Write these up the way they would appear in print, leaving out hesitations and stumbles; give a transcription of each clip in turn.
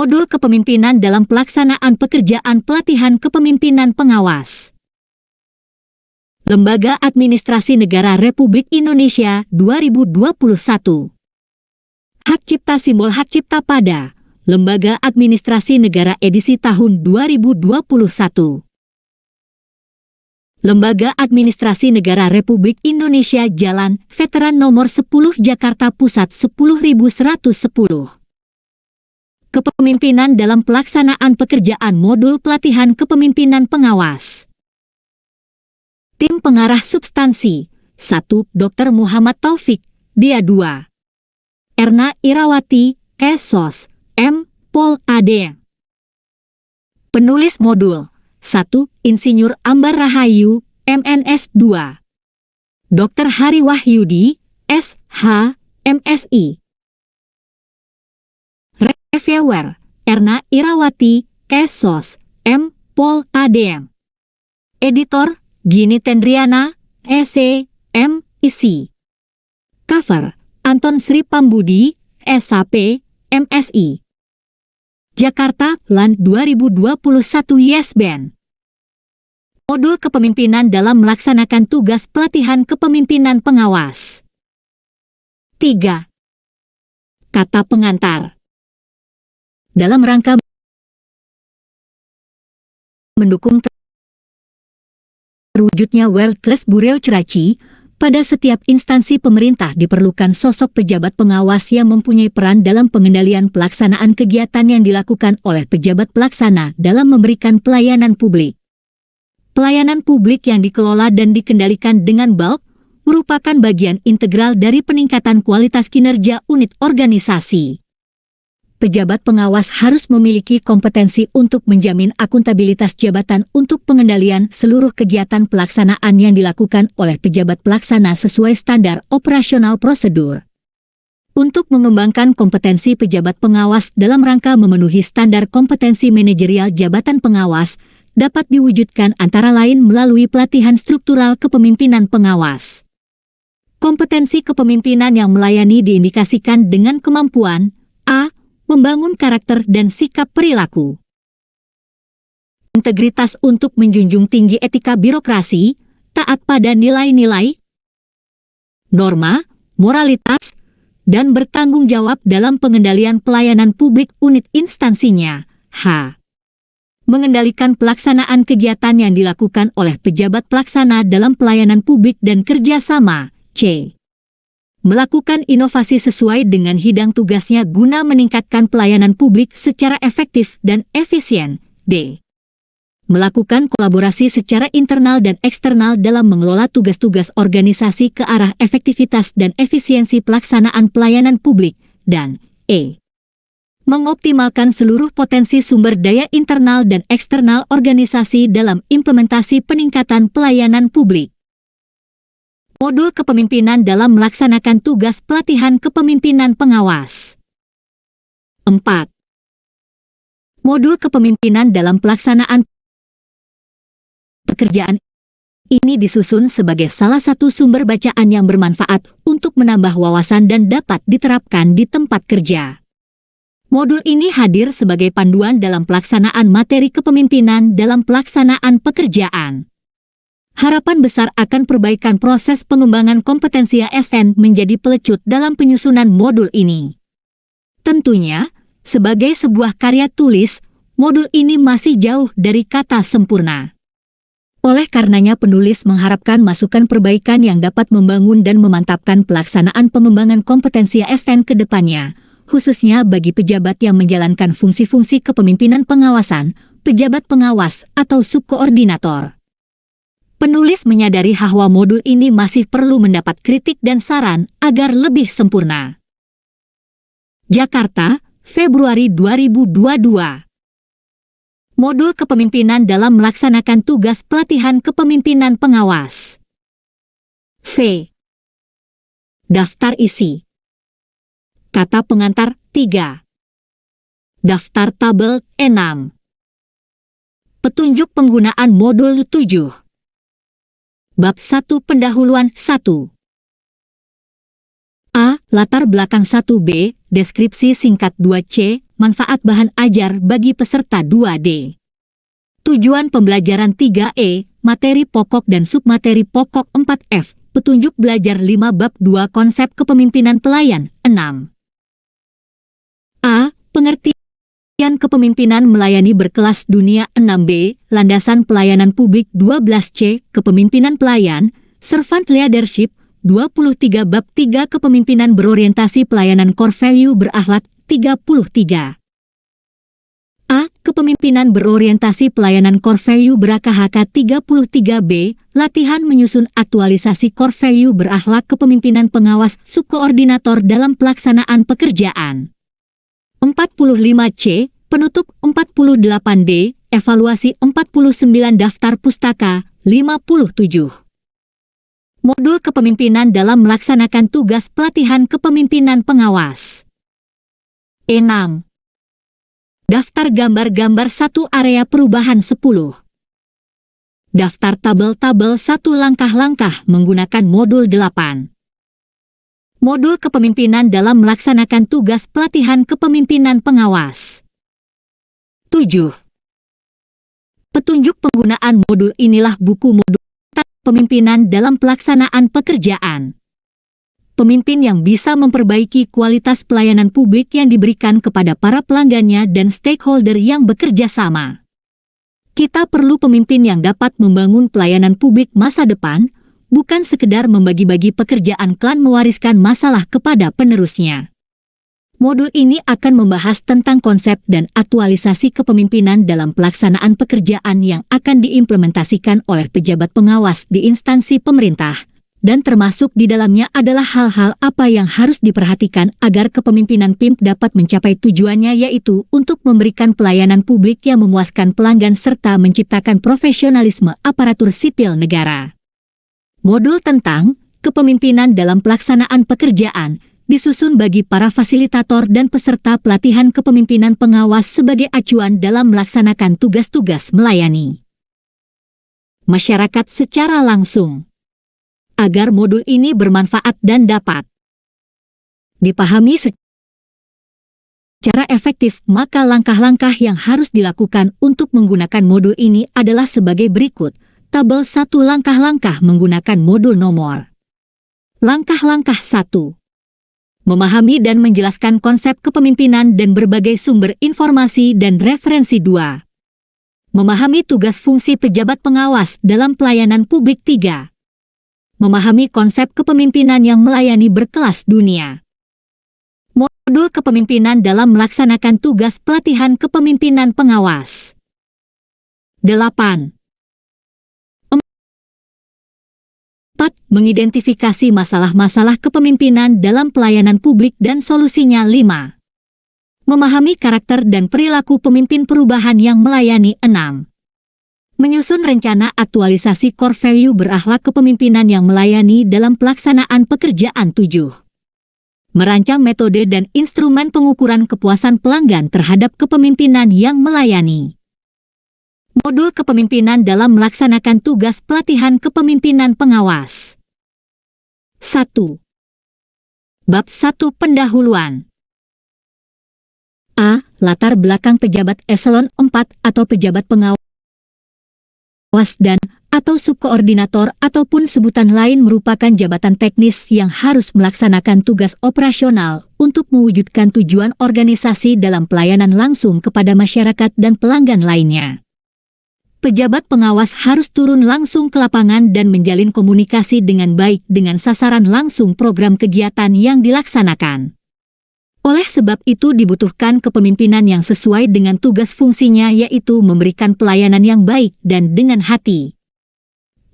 Modul Kepemimpinan dalam Pelaksanaan Pekerjaan Pelatihan Kepemimpinan Pengawas. Lembaga Administrasi Negara Republik Indonesia 2021. Hak Cipta Simbol Hak Cipta pada Lembaga Administrasi Negara edisi tahun 2021. Lembaga Administrasi Negara Republik Indonesia Jalan Veteran Nomor 10 Jakarta Pusat 10110. Kepemimpinan dalam pelaksanaan pekerjaan modul pelatihan kepemimpinan pengawas. Tim pengarah substansi 1. Dr. Muhammad Taufik, Dia 2. Erna Irawati, S.Sos, M. Pol. AD. Penulis modul 1. Insinyur Ambar Rahayu, MNS 2. Dr. Hari Wahyudi, S.H., MSI. Reviewer, Erna Irawati, S.Sos, M. Pol. AD. Editor, Gini Tendriana, S.C., M. Isi. Cover, Anton Sri Pambudi, S.P., MSI. Jakarta, LAN 2021 YesBand. Modul Kepemimpinan dalam Melaksanakan Tugas Pelatihan Kepemimpinan Pengawas. 3. Kata pengantar. Dalam rangka mendukung terwujudnya World Class Bureaucracy, pada setiap instansi pemerintah diperlukan sosok pejabat pengawas yang mempunyai peran dalam pengendalian pelaksanaan kegiatan yang dilakukan oleh pejabat pelaksana dalam memberikan pelayanan publik. Pelayanan publik yang dikelola dan dikendalikan dengan baik merupakan bagian integral dari peningkatan kualitas kinerja unit organisasi. Pejabat pengawas harus memiliki kompetensi untuk menjamin akuntabilitas jabatan untuk pengendalian seluruh kegiatan pelaksanaan yang dilakukan oleh pejabat pelaksana sesuai standar operasional prosedur. Untuk mengembangkan kompetensi pejabat pengawas dalam rangka memenuhi standar kompetensi manajerial jabatan pengawas, dapat diwujudkan antara lain melalui pelatihan struktural kepemimpinan pengawas. Kompetensi kepemimpinan yang melayani diindikasikan dengan kemampuan A. Membangun karakter dan sikap perilaku. Integritas untuk menjunjung tinggi etika birokrasi, taat pada nilai-nilai, norma, moralitas, dan bertanggung jawab dalam pengendalian pelayanan publik unit instansinya. H. Mengendalikan pelaksanaan kegiatan yang dilakukan oleh pejabat pelaksana dalam pelayanan publik dan kerjasama. C. Melakukan inovasi sesuai dengan hidang tugasnya guna meningkatkan pelayanan publik secara efektif dan efisien. D. Melakukan kolaborasi secara internal dan eksternal dalam mengelola tugas-tugas organisasi ke arah efektivitas dan efisiensi pelaksanaan pelayanan publik. Dan E. Mengoptimalkan seluruh potensi sumber daya internal dan eksternal organisasi dalam implementasi peningkatan pelayanan publik. Modul Kepemimpinan dalam Melaksanakan Tugas Pelatihan Kepemimpinan Pengawas. 4. Modul Kepemimpinan dalam Pelaksanaan Pekerjaan ini disusun sebagai salah satu sumber bacaan yang bermanfaat untuk menambah wawasan dan dapat diterapkan di tempat kerja. Modul ini hadir sebagai panduan dalam pelaksanaan materi kepemimpinan dalam pelaksanaan pekerjaan. Harapan besar akan perbaikan proses pengembangan kompetensi ASN menjadi pelecut dalam penyusunan modul ini. Tentunya, sebagai sebuah karya tulis, modul ini masih jauh dari kata sempurna. Oleh karenanya penulis mengharapkan masukan perbaikan yang dapat membangun dan memantapkan pelaksanaan pengembangan kompetensi ASN ke depannya, khususnya bagi pejabat yang menjalankan fungsi-fungsi kepemimpinan pengawasan, pejabat pengawas atau subkoordinator. Penulis menyadari bahwa modul ini masih perlu mendapat kritik dan saran agar lebih sempurna. Jakarta, Februari 2022. Modul Kepemimpinan dalam Melaksanakan Tugas Pelatihan Kepemimpinan Pengawas. V. Daftar isi. Kata pengantar 3. Daftar tabel 6. Petunjuk penggunaan modul 7. Bab 1 Pendahuluan 1. A. Latar belakang 1b. Deskripsi singkat 2C, manfaat bahan ajar bagi peserta 2D. Tujuan pembelajaran 3E, materi pokok dan submateri pokok 4F, petunjuk belajar 5 bab 2 konsep kepemimpinan pelayan 6. A. Pengertian kepemimpinan melayani berkelas dunia 6B, landasan pelayanan publik 12C, kepemimpinan pelayan, servant leadership, 23 bab 3 kepemimpinan berorientasi pelayanan core value berakhlak 33. A. Kepemimpinan berorientasi pelayanan core value berakhlak 33B, latihan menyusun aktualisasi core value berakhlak kepemimpinan pengawas subkoordinator dalam pelaksanaan pekerjaan. 45C, penutup 48D, evaluasi 49 daftar pustaka 57. Modul kepemimpinan dalam melaksanakan tugas pelatihan kepemimpinan pengawas. E6. Daftar gambar-gambar 1 area perubahan 10. Daftar tabel-tabel 1 langkah-langkah menggunakan modul 8. Modul kepemimpinan dalam melaksanakan tugas pelatihan kepemimpinan pengawas. 7. Petunjuk penggunaan modul inilah buku modul pemimpinan dalam pelaksanaan pekerjaan. Pemimpin yang bisa memperbaiki kualitas pelayanan publik yang diberikan kepada para pelanggannya dan stakeholder yang bekerja sama. Kita perlu pemimpin yang dapat membangun pelayanan publik masa depan, bukan sekedar membagi-bagi pekerjaan klan mewariskan masalah kepada penerusnya. Modul ini akan membahas tentang konsep dan aktualisasi kepemimpinan dalam pelaksanaan pekerjaan yang akan diimplementasikan oleh pejabat pengawas di instansi pemerintah, dan termasuk di dalamnya adalah hal-hal apa yang harus diperhatikan agar kepemimpinan PIM dapat mencapai tujuannya, yaitu untuk memberikan pelayanan publik yang memuaskan pelanggan serta menciptakan profesionalisme aparatur sipil negara. Modul tentang kepemimpinan dalam pelaksanaan pekerjaan disusun bagi para fasilitator dan peserta pelatihan kepemimpinan pengawas sebagai acuan dalam melaksanakan tugas-tugas melayani masyarakat secara langsung. Agar modul ini bermanfaat dan dapat dipahami secara efektif, maka langkah-langkah yang harus dilakukan untuk menggunakan modul ini adalah sebagai berikut. Tabel 1 langkah-langkah menggunakan modul nomor. Langkah-langkah 1. Memahami dan menjelaskan konsep kepemimpinan dan berbagai sumber informasi dan referensi. 2. Memahami tugas fungsi pejabat pengawas dalam pelayanan publik. 3. Memahami konsep kepemimpinan yang melayani berkelas dunia. Modul kepemimpinan dalam melaksanakan tugas pelatihan kepemimpinan pengawas. 8. 4. Mengidentifikasi masalah-masalah kepemimpinan dalam pelayanan publik dan solusinya. 5. Memahami karakter dan perilaku pemimpin perubahan yang melayani. 6. Menyusun rencana aktualisasi core value berakhlak kepemimpinan yang melayani dalam pelaksanaan pekerjaan. 7. Merancang metode dan instrumen pengukuran kepuasan pelanggan terhadap kepemimpinan yang melayani. Modul kepemimpinan dalam melaksanakan tugas pelatihan kepemimpinan pengawas. 1. Bab 1 Pendahuluan. A. Latar belakang pejabat eselon 4 atau pejabat pengawas dan atau subkoordinator ataupun sebutan lain merupakan jabatan teknis yang harus melaksanakan tugas operasional untuk mewujudkan tujuan organisasi dalam pelayanan langsung kepada masyarakat dan pelanggan lainnya. Pejabat pengawas harus turun langsung ke lapangan dan menjalin komunikasi dengan baik dengan sasaran langsung program kegiatan yang dilaksanakan. Oleh sebab itu dibutuhkan kepemimpinan yang sesuai dengan tugas fungsinya, yaitu memberikan pelayanan yang baik dan dengan hati.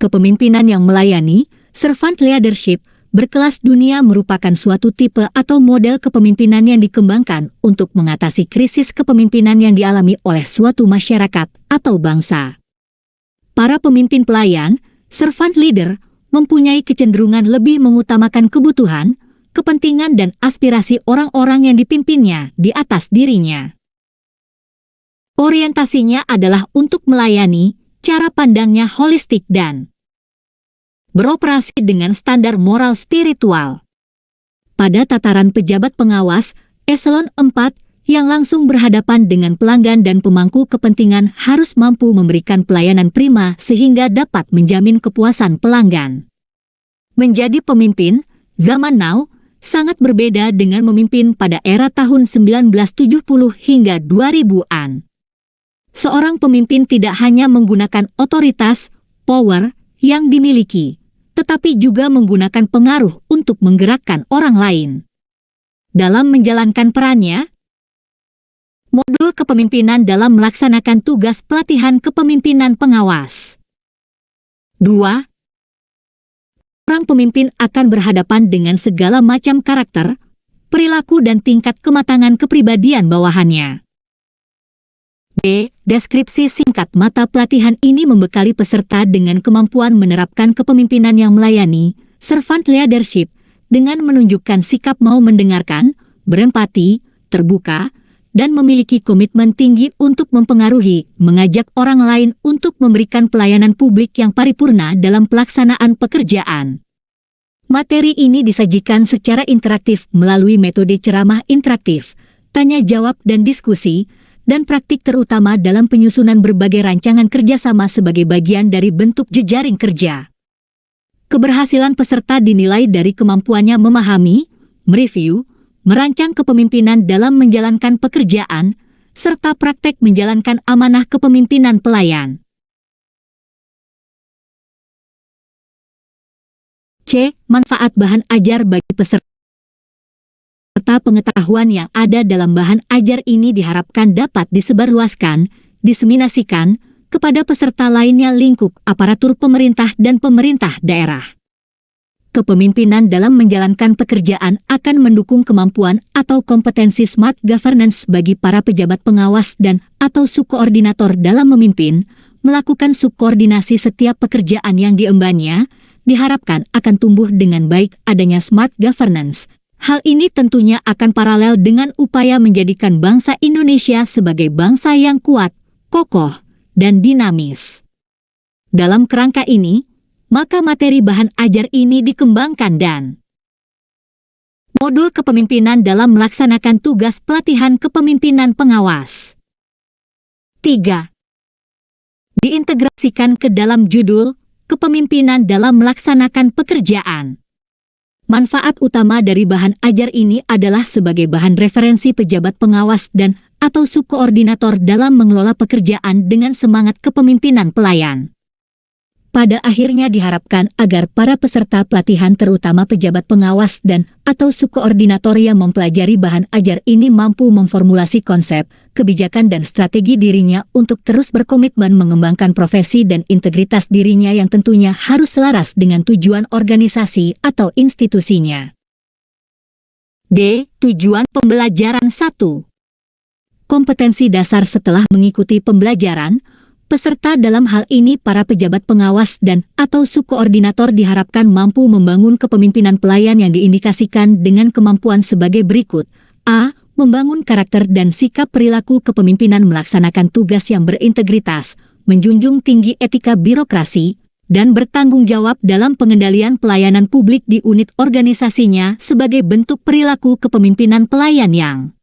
Kepemimpinan yang melayani, servant leadership, berkelas dunia merupakan suatu tipe atau model kepemimpinan yang dikembangkan untuk mengatasi krisis kepemimpinan yang dialami oleh suatu masyarakat atau bangsa. Para pemimpin pelayan, servant leader, mempunyai kecenderungan lebih mengutamakan kebutuhan, kepentingan dan aspirasi orang-orang yang dipimpinnya di atas dirinya. Orientasinya adalah untuk melayani, cara pandangnya holistik dan beroperasi dengan standar moral spiritual. Pada tataran pejabat pengawas, Eselon 4, yang langsung berhadapan dengan pelanggan dan pemangku kepentingan harus mampu memberikan pelayanan prima sehingga dapat menjamin kepuasan pelanggan. Menjadi pemimpin, zaman now, sangat berbeda dengan memimpin pada era tahun 1970 hingga 2000-an. Seorang pemimpin tidak hanya menggunakan otoritas, power, yang dimiliki, tetapi juga menggunakan pengaruh untuk menggerakkan orang lain. Dalam menjalankan perannya, modul kepemimpinan dalam melaksanakan tugas pelatihan kepemimpinan pengawas. 2. Orang pemimpin akan berhadapan dengan segala macam karakter, perilaku dan tingkat kematangan kepribadian bawahannya. B. Deskripsi singkat mata pelatihan ini membekali peserta dengan kemampuan menerapkan kepemimpinan yang melayani, servant leadership, dengan menunjukkan sikap mau mendengarkan, berempati, terbuka, dan memiliki komitmen tinggi untuk mempengaruhi, mengajak orang lain untuk memberikan pelayanan publik yang paripurna dalam pelaksanaan pekerjaan. Materi ini disajikan secara interaktif melalui metode ceramah interaktif, tanya jawab dan diskusi, dan praktik terutama dalam penyusunan berbagai rancangan kerjasama sebagai bagian dari bentuk jejaring kerja. Keberhasilan peserta dinilai dari kemampuannya memahami, mereview, merancang kepemimpinan dalam menjalankan pekerjaan, serta praktek menjalankan amanah kepemimpinan pelayan. C. Manfaat bahan ajar bagi peserta. Pengetahuan yang ada dalam bahan ajar ini diharapkan dapat disebarluaskan, diseminasikan, kepada peserta lainnya lingkup aparatur pemerintah dan pemerintah daerah. Kepemimpinan dalam menjalankan pekerjaan akan mendukung kemampuan atau kompetensi smart governance bagi para pejabat pengawas dan atau subkoordinator dalam memimpin, melakukan subkoordinasi setiap pekerjaan yang diembannya, diharapkan akan tumbuh dengan baik adanya smart governance. Hal ini tentunya akan paralel dengan upaya menjadikan bangsa Indonesia sebagai bangsa yang kuat, kokoh, dan dinamis. Dalam kerangka ini, maka materi bahan ajar ini dikembangkan dan modul kepemimpinan dalam melaksanakan tugas pelatihan kepemimpinan pengawas. 3. Diintegrasikan ke dalam judul kepemimpinan dalam melaksanakan pekerjaan. Manfaat utama dari bahan ajar ini adalah sebagai bahan referensi pejabat pengawas dan atau subkoordinator dalam mengelola pekerjaan dengan semangat kepemimpinan pelayan. Pada akhirnya diharapkan agar para peserta pelatihan terutama pejabat pengawas dan atau subkoordinator yang mempelajari bahan ajar ini mampu memformulasi konsep, kebijakan dan strategi dirinya untuk terus berkomitmen mengembangkan profesi dan integritas dirinya yang tentunya harus selaras dengan tujuan organisasi atau institusinya. D. Tujuan pembelajaran 1. Kompetensi dasar setelah mengikuti pembelajaran, peserta dalam hal ini para pejabat pengawas dan atau subkoordinator diharapkan mampu membangun kepemimpinan pelayan yang diindikasikan dengan kemampuan sebagai berikut. A. Membangun karakter dan sikap perilaku kepemimpinan melaksanakan tugas yang berintegritas, menjunjung tinggi etika birokrasi, dan bertanggung jawab dalam pengendalian pelayanan publik di unit organisasinya sebagai bentuk perilaku kepemimpinan pelayan yang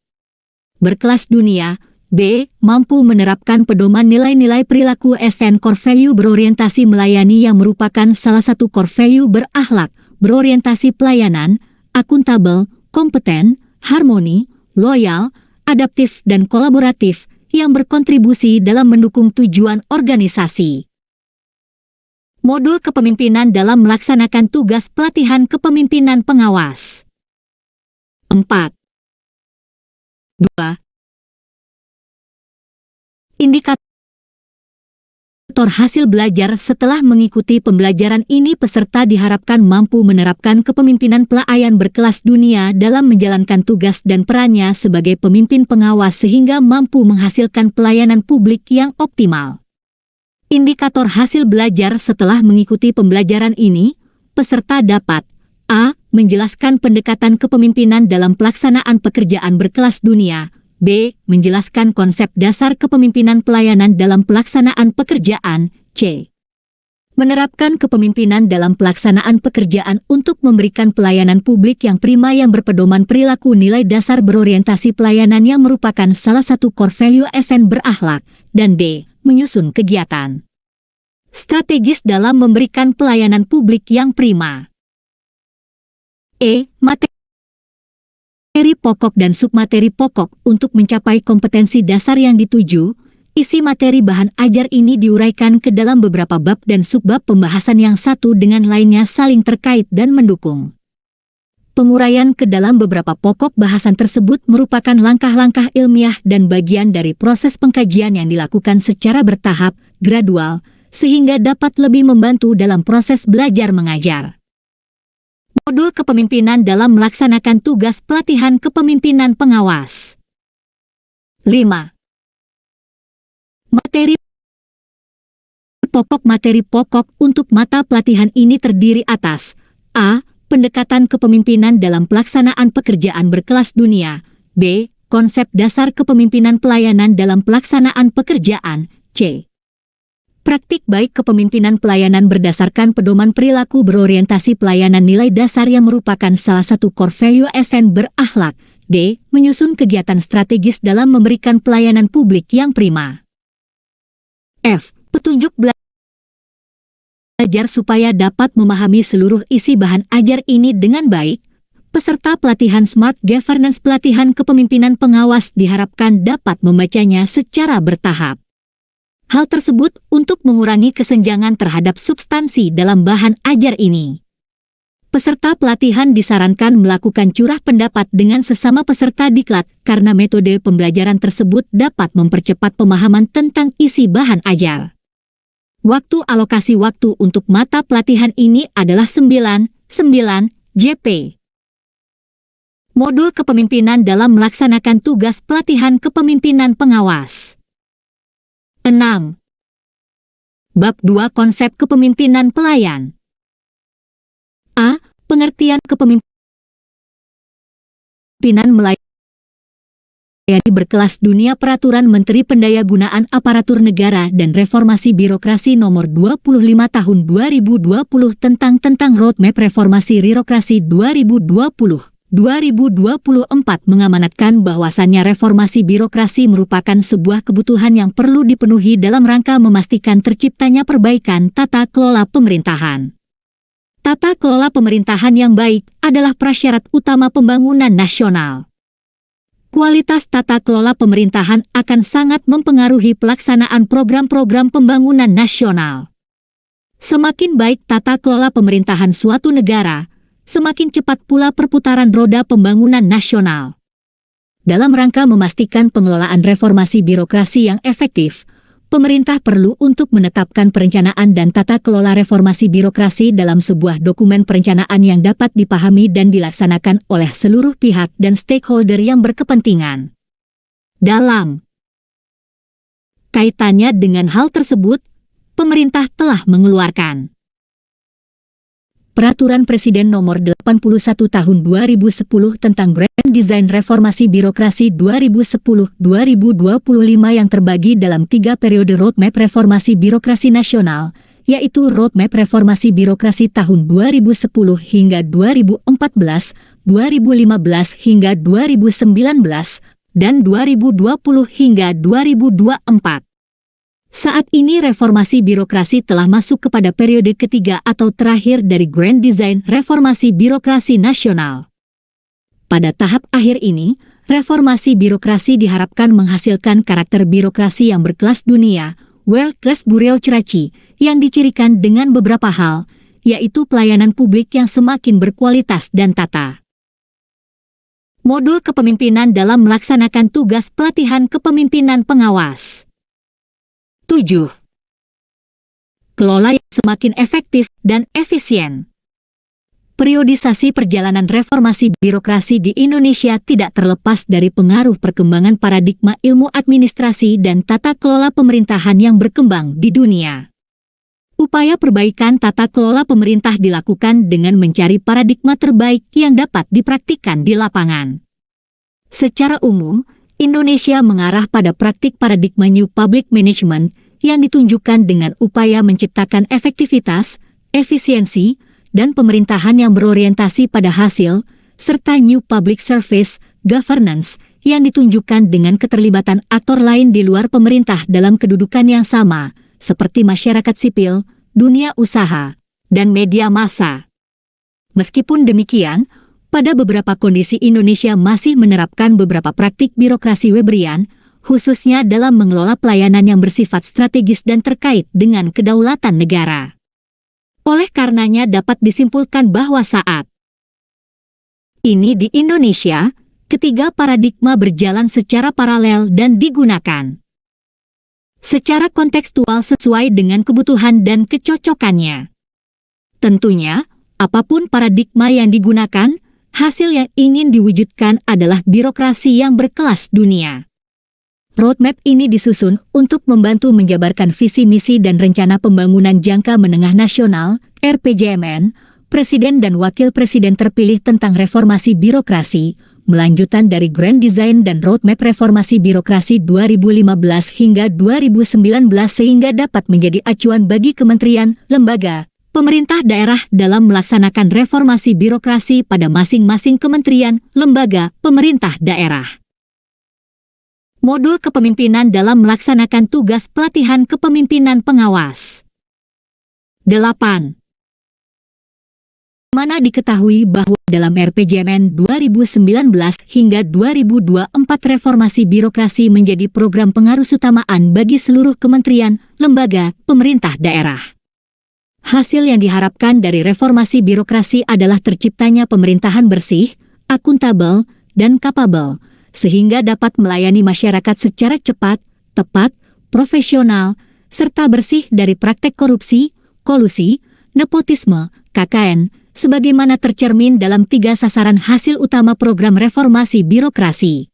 berkelas dunia. B. Mampu menerapkan pedoman nilai-nilai perilaku SN Core Value berorientasi melayani yang merupakan salah satu core value berakhlak, berorientasi pelayanan, akuntabel, kompeten, harmoni, loyal, adaptif dan kolaboratif yang berkontribusi dalam mendukung tujuan organisasi. Modul kepemimpinan dalam melaksanakan tugas pelatihan kepemimpinan pengawas. 4. 2. Indikator hasil belajar setelah mengikuti pembelajaran ini peserta diharapkan mampu menerapkan kepemimpinan pelayan berkelas dunia dalam menjalankan tugas dan perannya sebagai pemimpin pengawas sehingga mampu menghasilkan pelayanan publik yang optimal. Indikator hasil belajar setelah mengikuti pembelajaran ini, peserta dapat A. Menjelaskan pendekatan kepemimpinan dalam pelaksanaan pekerjaan berkelas dunia. B. Menjelaskan konsep dasar kepemimpinan pelayanan dalam pelaksanaan pekerjaan. C. Menerapkan kepemimpinan dalam pelaksanaan pekerjaan untuk memberikan pelayanan publik yang prima yang berpedoman perilaku nilai dasar berorientasi pelayanan yang merupakan salah satu core value SN berakhlak, dan D. Menyusun kegiatan strategis dalam memberikan pelayanan publik yang prima. Materi pokok dan submateri pokok untuk mencapai kompetensi dasar yang dituju. Isi materi bahan ajar ini diuraikan ke dalam beberapa bab dan subbab pembahasan yang satu dengan lainnya saling terkait dan mendukung. Penguraian ke dalam beberapa pokok bahasan tersebut merupakan langkah-langkah ilmiah dan bagian dari proses pengkajian yang dilakukan secara bertahap, gradual, sehingga dapat lebih membantu dalam proses belajar mengajar. Modul kepemimpinan dalam melaksanakan tugas pelatihan kepemimpinan pengawas. 5. Materi pokok untuk mata pelatihan ini terdiri atas A. Pendekatan kepemimpinan dalam pelaksanaan pekerjaan berkelas dunia. B. Konsep dasar kepemimpinan pelayanan dalam pelaksanaan pekerjaan. C. Praktik baik kepemimpinan pelayanan berdasarkan pedoman perilaku berorientasi pelayanan nilai dasar yang merupakan salah satu core value SN berakhlak. D. Menyusun kegiatan strategis dalam memberikan pelayanan publik yang prima. F. Petunjuk belajar supaya dapat memahami seluruh isi bahan ajar ini dengan baik. Peserta pelatihan Smart Governance pelatihan kepemimpinan pengawas diharapkan dapat membacanya secara bertahap. Hal tersebut untuk mengurangi kesenjangan terhadap substansi dalam bahan ajar ini. Peserta pelatihan disarankan melakukan curah pendapat dengan sesama peserta diklat karena metode pembelajaran tersebut dapat mempercepat pemahaman tentang isi bahan ajar. Waktu alokasi waktu untuk mata pelatihan ini adalah 9 JP. Modul kepemimpinan dalam melaksanakan tugas pelatihan kepemimpinan pengawas. 6. Bab 2 Konsep kepemimpinan pelayan. A. Pengertian kepemimpinan melayani berkelas dunia. Peraturan Menteri Pendayagunaan Aparatur Negara dan Reformasi Birokrasi Nomor 25 Tahun 2020 tentang Roadmap Reformasi Birokrasi 2020-2024 mengamanatkan bahwasannya reformasi birokrasi merupakan sebuah kebutuhan yang perlu dipenuhi dalam rangka memastikan terciptanya perbaikan tata kelola pemerintahan. Tata kelola pemerintahan yang baik adalah prasyarat utama pembangunan nasional. Kualitas tata kelola pemerintahan akan sangat mempengaruhi pelaksanaan program-program pembangunan nasional. Semakin baik tata kelola pemerintahan suatu negara, semakin cepat pula perputaran roda pembangunan nasional. Dalam rangka memastikan pengelolaan reformasi birokrasi yang efektif, pemerintah perlu untuk menetapkan perencanaan dan tata kelola reformasi birokrasi dalam sebuah dokumen perencanaan yang dapat dipahami dan dilaksanakan oleh seluruh pihak dan stakeholder yang berkepentingan. Dalam kaitannya dengan hal tersebut, pemerintah telah mengeluarkan Peraturan Presiden Nomor 81 Tahun 2010 tentang Grand Design Reformasi Birokrasi 2010-2025 yang terbagi dalam 3 periode Roadmap Reformasi Birokrasi Nasional, yaitu Roadmap Reformasi Birokrasi tahun 2010 hingga 2014, 2015 hingga 2019, dan 2020 hingga 2024. Saat ini reformasi birokrasi telah masuk kepada periode ketiga atau terakhir dari Grand Design Reformasi Birokrasi Nasional. Pada tahap akhir ini, reformasi birokrasi diharapkan menghasilkan karakter birokrasi yang berkelas dunia, World Class Bureaucracy, yang dicirikan dengan beberapa hal, yaitu pelayanan publik yang semakin berkualitas dan tata. Modul kepemimpinan dalam melaksanakan tugas pelatihan kepemimpinan pengawas. 7. Kelola yang semakin efektif dan efisien. Periodisasi perjalanan reformasi birokrasi di Indonesia tidak terlepas dari pengaruh perkembangan paradigma ilmu administrasi dan tata kelola pemerintahan yang berkembang di dunia. Upaya perbaikan tata kelola pemerintah dilakukan dengan mencari paradigma terbaik yang dapat dipraktikkan di lapangan. Secara umum, Indonesia mengarah pada praktik paradigma New Public Management yang ditunjukkan dengan upaya menciptakan efektivitas, efisiensi, dan pemerintahan yang berorientasi pada hasil, serta New Public Service Governance yang ditunjukkan dengan keterlibatan aktor lain di luar pemerintah dalam kedudukan yang sama, seperti masyarakat sipil, dunia usaha, dan media massa. Meskipun demikian, pada beberapa kondisi Indonesia masih menerapkan beberapa praktik birokrasi Weberian, khususnya dalam mengelola pelayanan yang bersifat strategis dan terkait dengan kedaulatan negara. Oleh karenanya dapat disimpulkan bahwa saat ini di Indonesia, ketiga paradigma berjalan secara paralel dan digunakan secara kontekstual sesuai dengan kebutuhan dan kecocokannya. Tentunya, apapun paradigma yang digunakan, hasil yang ingin diwujudkan adalah birokrasi yang berkelas dunia. Roadmap ini disusun untuk membantu menjabarkan visi misi dan rencana pembangunan jangka menengah nasional, RPJMN, Presiden dan Wakil Presiden terpilih tentang reformasi birokrasi, melanjutan dari Grand Design dan Roadmap Reformasi Birokrasi 2015 hingga 2019 sehingga dapat menjadi acuan bagi kementerian, lembaga, pemerintah daerah dalam melaksanakan reformasi birokrasi pada masing-masing kementerian, lembaga, pemerintah daerah. Modul kepemimpinan dalam melaksanakan tugas pelatihan kepemimpinan pengawas. 8. Mana diketahui bahwa dalam RPJMN 2019 hingga 2024 reformasi birokrasi menjadi program pengarusutamaan bagi seluruh kementerian, lembaga, pemerintah daerah. Hasil yang diharapkan dari reformasi birokrasi adalah terciptanya pemerintahan bersih, akuntabel, dan kapabel, sehingga dapat melayani masyarakat secara cepat, tepat, profesional, serta bersih dari praktek korupsi, kolusi, nepotisme, KKN, sebagaimana tercermin dalam 3 sasaran hasil utama program reformasi birokrasi.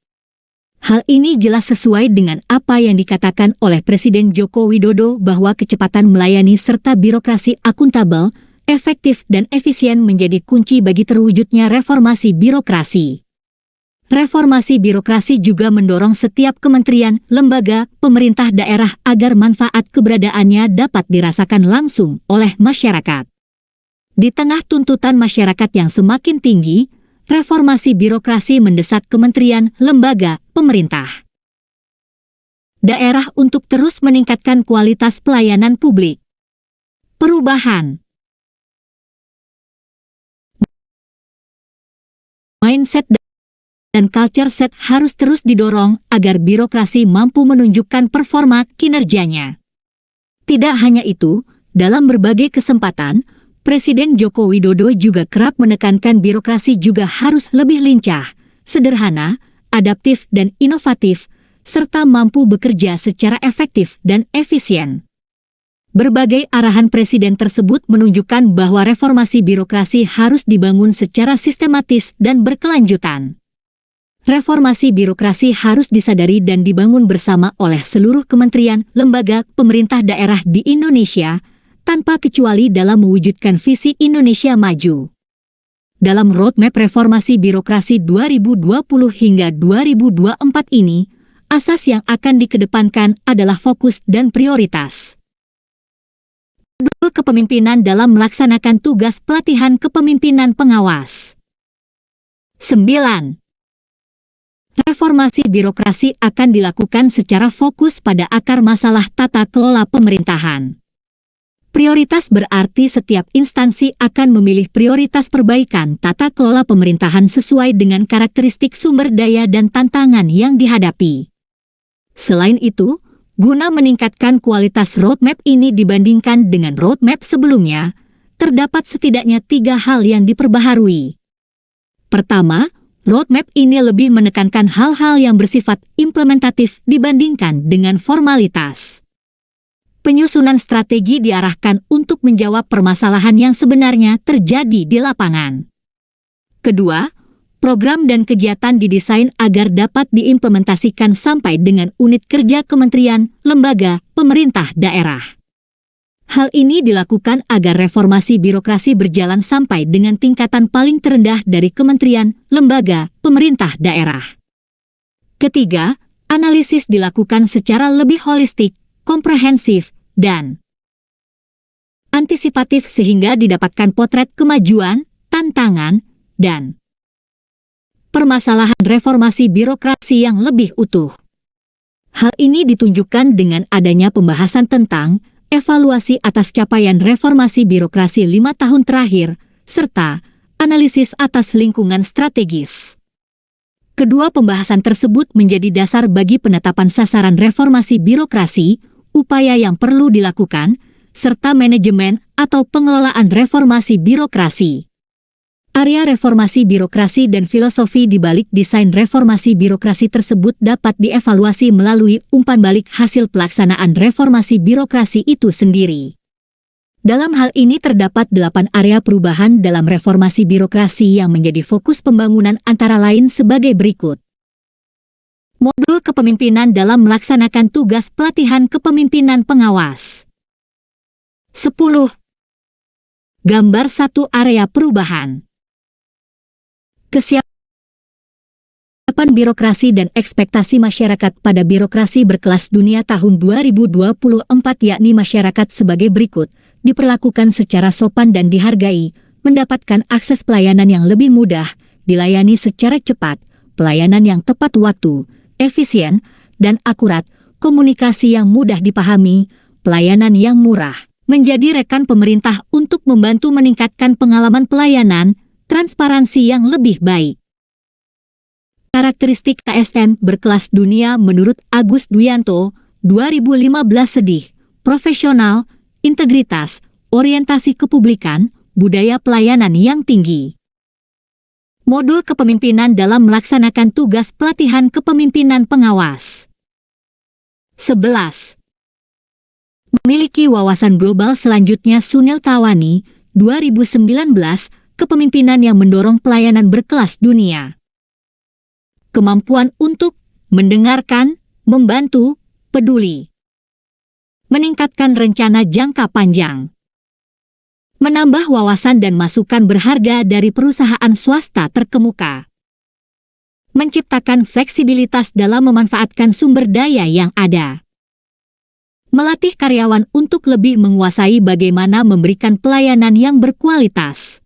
Hal ini jelas sesuai dengan apa yang dikatakan oleh Presiden Joko Widodo bahwa kecepatan melayani serta birokrasi akuntabel, efektif dan efisien menjadi kunci bagi terwujudnya reformasi birokrasi. Reformasi birokrasi juga mendorong setiap kementerian, lembaga, pemerintah daerah agar manfaat keberadaannya dapat dirasakan langsung oleh masyarakat. Di tengah tuntutan masyarakat yang semakin tinggi, reformasi birokrasi mendesak kementerian, lembaga, pemerintah daerah untuk terus meningkatkan kualitas pelayanan publik. Perubahan mindset dan culture set harus terus didorong agar birokrasi mampu menunjukkan performa kinerjanya. Tidak hanya itu, dalam berbagai kesempatan, Presiden Joko Widodo juga kerap menekankan birokrasi juga harus lebih lincah, sederhana, adaptif dan inovatif, serta mampu bekerja secara efektif dan efisien. Berbagai arahan Presiden tersebut menunjukkan bahwa reformasi birokrasi harus dibangun secara sistematis dan berkelanjutan. Reformasi birokrasi harus disadari dan dibangun bersama oleh seluruh kementerian, lembaga, pemerintah daerah di Indonesia, tanpa kecuali dalam mewujudkan visi Indonesia maju. Dalam Roadmap Reformasi Birokrasi 2020 hingga 2024 ini, asas yang akan dikedepankan adalah fokus dan prioritas. Modul kepemimpinan dalam melaksanakan tugas pelatihan kepemimpinan pengawas. 9. Reformasi birokrasi akan dilakukan secara fokus pada akar masalah tata kelola pemerintahan. Prioritas berarti setiap instansi akan memilih prioritas perbaikan tata kelola pemerintahan sesuai dengan karakteristik sumber daya dan tantangan yang dihadapi. Selain itu, guna meningkatkan kualitas roadmap ini dibandingkan dengan roadmap sebelumnya, terdapat setidaknya 3 hal yang diperbaharui. Pertama, roadmap ini lebih menekankan hal-hal yang bersifat implementatif dibandingkan dengan formalitas. Penyusunan strategi diarahkan untuk menjawab permasalahan yang sebenarnya terjadi di lapangan. Kedua, program dan kegiatan didesain agar dapat diimplementasikan sampai dengan unit kerja kementerian, lembaga, pemerintah daerah. Hal ini dilakukan agar reformasi birokrasi berjalan sampai dengan tingkatan paling terendah dari kementerian, lembaga, pemerintah daerah. Ketiga, analisis dilakukan secara lebih holistik, komprehensif, dan antisipatif sehingga didapatkan potret kemajuan, tantangan, dan permasalahan reformasi birokrasi yang lebih utuh. Hal ini ditunjukkan dengan adanya pembahasan tentang evaluasi atas capaian reformasi birokrasi 5 tahun terakhir, serta analisis atas lingkungan strategis. Kedua pembahasan tersebut menjadi dasar bagi penetapan sasaran reformasi birokrasi, upaya yang perlu dilakukan, serta manajemen atau pengelolaan reformasi birokrasi. Area reformasi birokrasi dan filosofi di balik desain reformasi birokrasi tersebut dapat dievaluasi melalui umpan balik hasil pelaksanaan reformasi birokrasi itu sendiri. Dalam hal ini terdapat 8 area perubahan dalam reformasi birokrasi yang menjadi fokus pembangunan antara lain sebagai berikut. Modul kepemimpinan dalam melaksanakan tugas pelatihan kepemimpinan pengawas. 10. Gambar 1 area perubahan. Kesiapan birokrasi dan ekspektasi masyarakat pada birokrasi berkelas dunia tahun 2024 yakni masyarakat sebagai berikut. Diperlakukan secara sopan dan dihargai, mendapatkan akses pelayanan yang lebih mudah, dilayani secara cepat, pelayanan yang tepat waktu, efisien, dan akurat, komunikasi yang mudah dipahami, pelayanan yang murah, menjadi rekan pemerintah untuk membantu meningkatkan pengalaman pelayanan, transparansi yang lebih baik. Karakteristik ASN berkelas dunia menurut Agus Dwianto, 2015 sedih, profesional, integritas, orientasi kepublikan, budaya pelayanan yang tinggi. Modul kepemimpinan dalam melaksanakan tugas pelatihan kepemimpinan pengawas. 11. Memiliki wawasan global selanjutnya Sunil Tawani, 2019, kepemimpinan yang mendorong pelayanan berkelas dunia. Kemampuan untuk mendengarkan, membantu, peduli. Meningkatkan rencana jangka panjang. Menambah wawasan dan masukan berharga dari perusahaan swasta terkemuka. Menciptakan fleksibilitas dalam memanfaatkan sumber daya yang ada. Melatih karyawan untuk lebih menguasai bagaimana memberikan pelayanan yang berkualitas.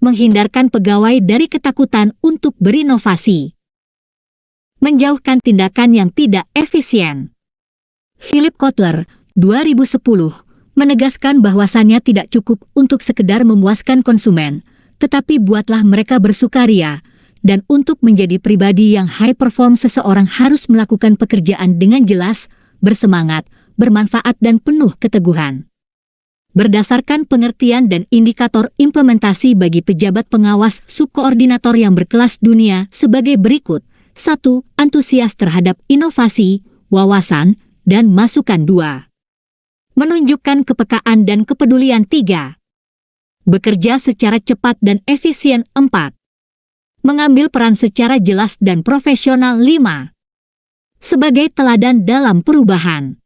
Menghindarkan pegawai dari ketakutan untuk berinovasi. Menjauhkan tindakan yang tidak efisien. Philip Kotler, 2010, menegaskan bahwasannya tidak cukup untuk sekedar memuaskan konsumen, tetapi buatlah mereka bersukaria, dan untuk menjadi pribadi yang high perform seseorang harus melakukan pekerjaan dengan jelas, bersemangat, bermanfaat dan penuh keteguhan. Berdasarkan pengertian dan indikator implementasi bagi pejabat pengawas subkoordinator yang berkelas dunia sebagai berikut. 1. Antusias terhadap inovasi, wawasan, dan masukan. 2. Menunjukkan kepekaan dan kepedulian. 3. Bekerja secara cepat dan efisien. 4. Mengambil peran secara jelas dan profesional. 5. Sebagai teladan dalam perubahan.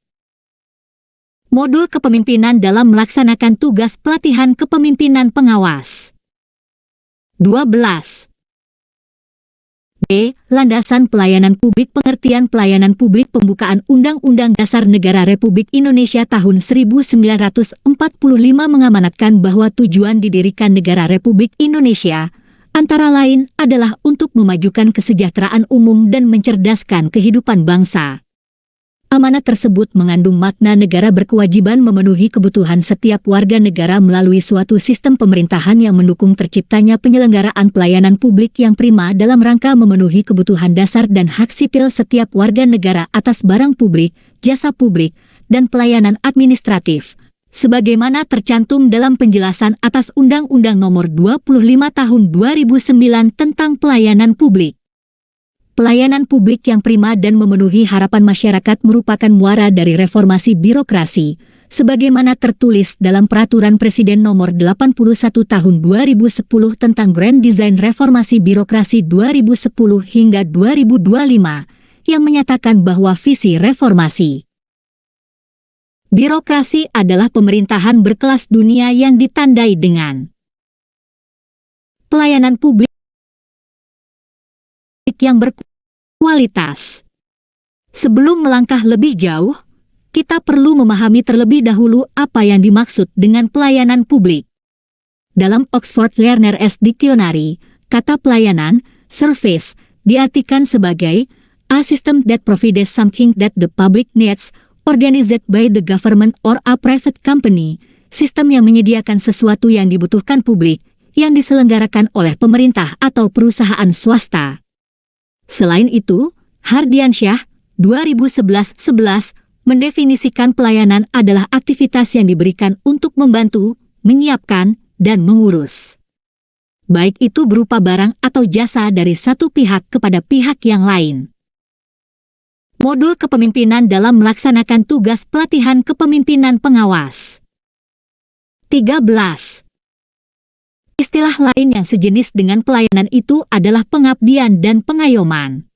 Modul kepemimpinan dalam melaksanakan tugas pelatihan kepemimpinan pengawas. 12. B. Landasan pelayanan publik. Pengertian pelayanan publik. Pembukaan Undang-Undang Dasar Negara Republik Indonesia tahun 1945 mengamanatkan bahwa tujuan didirikan Negara Republik Indonesia antara lain adalah untuk memajukan kesejahteraan umum dan mencerdaskan kehidupan bangsa. Amanat tersebut mengandung makna negara berkewajiban memenuhi kebutuhan setiap warga negara melalui suatu sistem pemerintahan yang mendukung terciptanya penyelenggaraan pelayanan publik yang prima dalam rangka memenuhi kebutuhan dasar dan hak sipil setiap warga negara atas barang publik, jasa publik, dan pelayanan administratif, sebagaimana tercantum dalam penjelasan atas Undang-Undang Nomor 25 Tahun 2009 tentang Pelayanan Publik. Pelayanan publik yang prima dan memenuhi harapan masyarakat merupakan muara dari reformasi birokrasi, sebagaimana tertulis dalam Peraturan Presiden Nomor 81 Tahun 2010 tentang Grand Design Reformasi Birokrasi 2010 hingga 2025, yang menyatakan bahwa visi reformasi birokrasi adalah pemerintahan berkelas dunia yang ditandai dengan pelayanan publik yang berkualitas. Sebelum melangkah lebih jauh, kita perlu memahami terlebih dahulu apa yang dimaksud dengan pelayanan publik. Dalam Oxford Learner's Dictionary, kata pelayanan, service, diartikan sebagai a system that provides something that the public needs, organized by the government or a private company, sistem yang menyediakan sesuatu yang dibutuhkan publik, yang diselenggarakan oleh pemerintah atau perusahaan swasta. Selain itu, Hardiansyah, 2011, mendefinisikan pelayanan adalah aktivitas yang diberikan untuk membantu, menyiapkan, dan mengurus. Baik itu berupa barang atau jasa dari satu pihak kepada pihak yang lain. Modul kepemimpinan dalam melaksanakan tugas pelatihan kepemimpinan pengawas. 13. Istilah lain yang sejenis dengan pelayanan itu adalah pengabdian dan pengayoman.